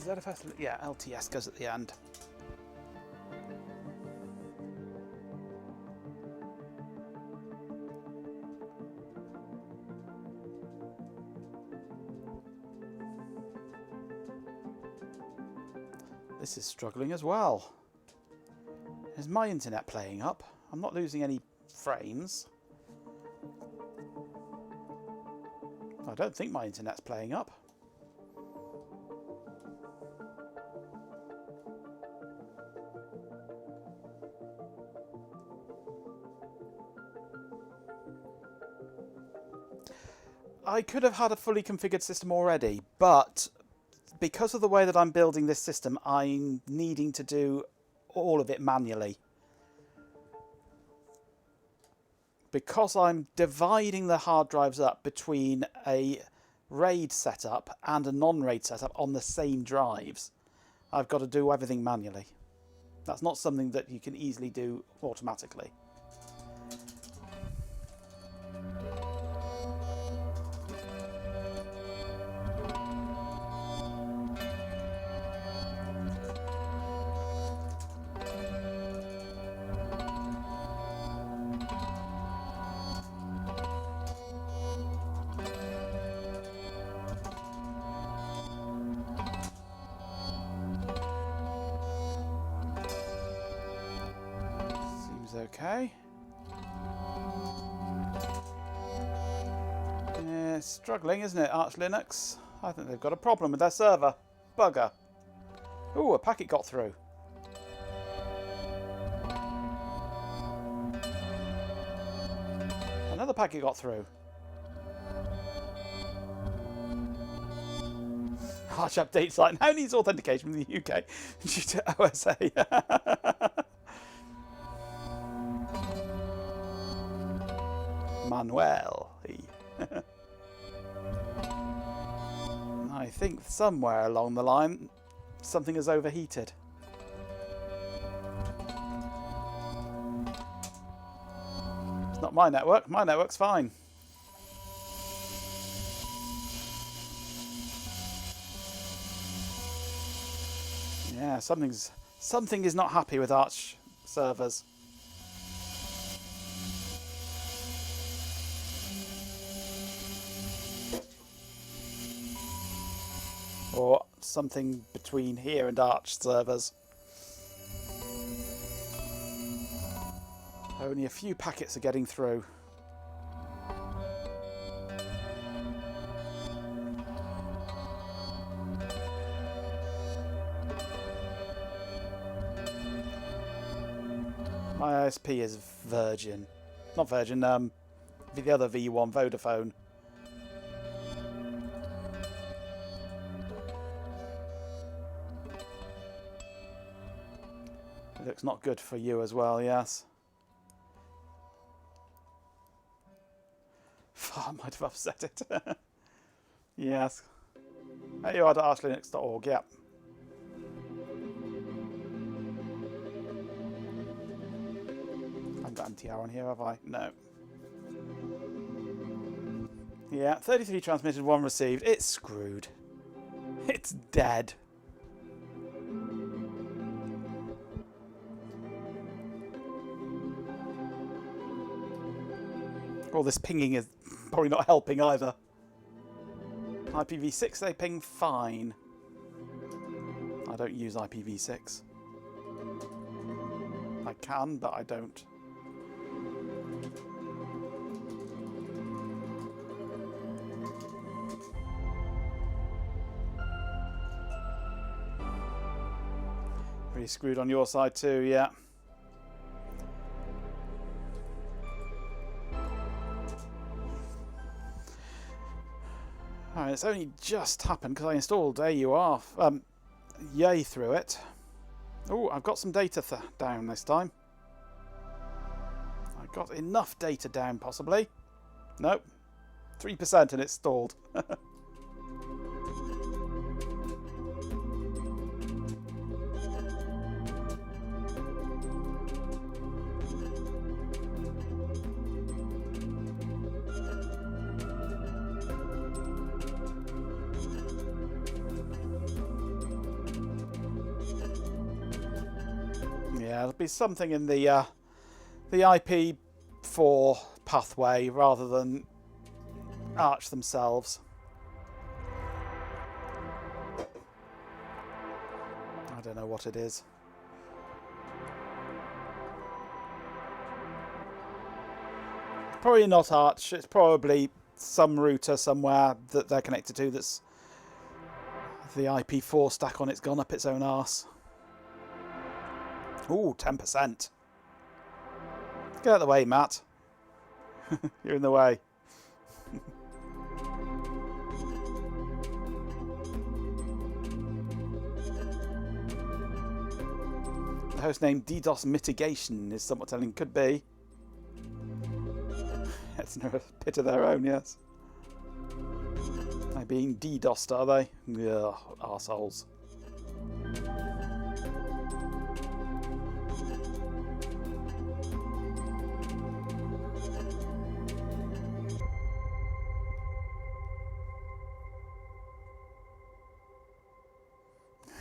Speaker 6: ZFS, yeah, LTS goes at the end. This is struggling as well. Is my internet playing up? I'm not losing any frames. I don't think my internet's playing up. I could have had a fully configured system already, but because of the way that I'm building this system, I'm needing to do all of it manually. Because I'm dividing the hard drives up between a RAID setup and a non-RAID setup on the same drives, I've got to do everything manually. That's not something that you can easily do automatically. Okay. Yeah, it's struggling, isn't it, Arch Linux? I think they've got a problem with their server. Bugger. Ooh, a packet got through. Another packet got through. Arch update site now needs authentication from the UK due to OSA. Manuel. I think somewhere along the line something has overheated. It's not my network. My network's fine. Yeah, something is not happy with Arch servers. Or something between here and Arch servers. Only a few packets are getting through. My ISP is Virgin. Not Virgin, the other V1, Vodafone. It looks not good for you as well, yes. I might have upset it. Yes. There you are at archlinux.org, yep. I haven't got NTR on here, have I? No. Yeah, 33 transmitted, 1 received. It's screwed. It's dead. All this pinging is probably not helping either. IPv6, they ping fine. I don't use IPv6. I can, but I don't. Pretty screwed on your side too, yeah. Alright, it's only just happened because I installed AUR, Yay through it. Oh, I've got some data down this time. I got enough data down, possibly. Nope. 3% and it's stalled. Yeah, there'll be something in the IP4 pathway rather than Arch themselves. I don't know what it is. Probably not Arch. It's probably some router somewhere that they're connected to that's the IP4 stack on it's gone up its own arse. Ooh, 10%. Get out of the way, Matt. You're in the way. The host name DDoS mitigation is somewhat telling. Could be. It's no pit of their own, yes. They're being DDoSed, are they? Ugh, arseholes.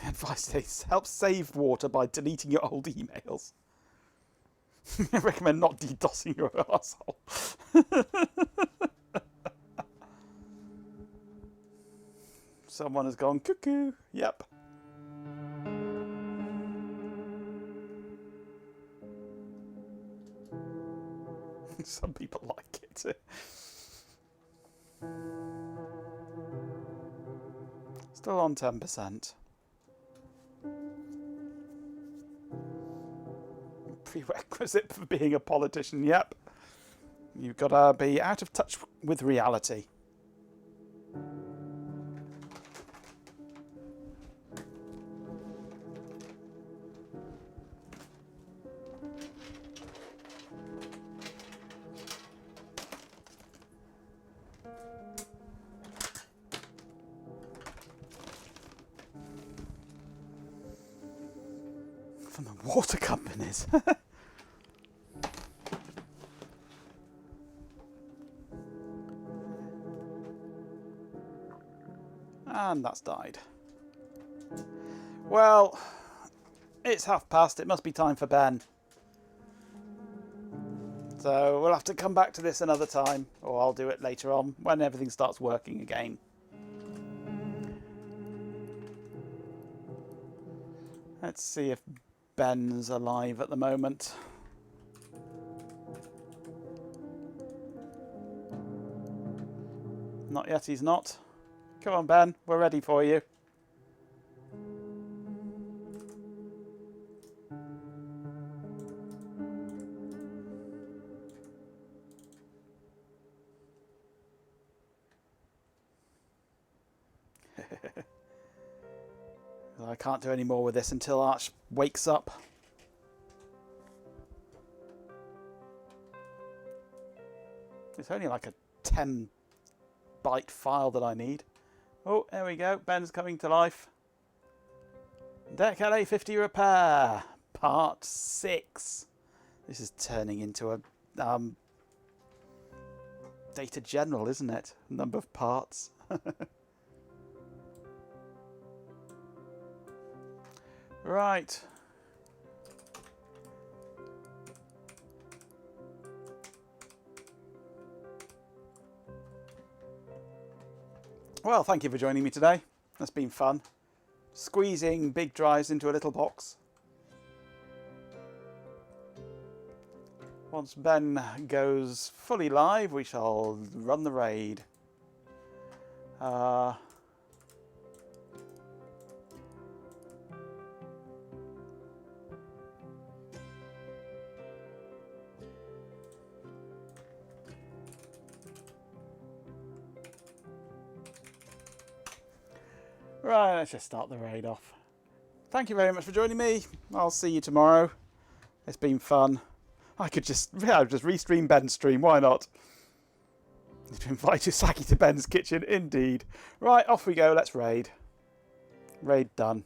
Speaker 6: Advice says, help save water by deleting your old emails. I recommend not DDoSing your arsehole. Someone has gone cuckoo. Yep. Some people like it. Still on 10%. Prerequisite for being a politician, yep. You've got to be out of touch with reality. From the water companies. And that's died. Well, It's past. It must be time for Ben. So we'll have to come back to this another time, or I'll do it later on when everything starts working again. Let's see if Ben's alive at the moment. Not yet, he's not. Come on, Ben, we're ready for you. I can't do any more with this until Arch wakes up. It's only like a 10-byte file that I need. Oh, there we go. Ben's coming to life. Deck LA50 repair, part 6. This is turning into a data general, isn't it? Number of parts. Right. Well, thank you for joining me today. That's been fun. Squeezing big drives into a little box. Once Ben goes fully live, we shall run the raid. Right, let's just start the raid off. Thank you very much for joining me. I'll see you tomorrow. It's been fun. I could just restream Ben's stream. Why not? To invite Usagi to Ben's kitchen, indeed. Right, off we go. Let's raid. Raid done.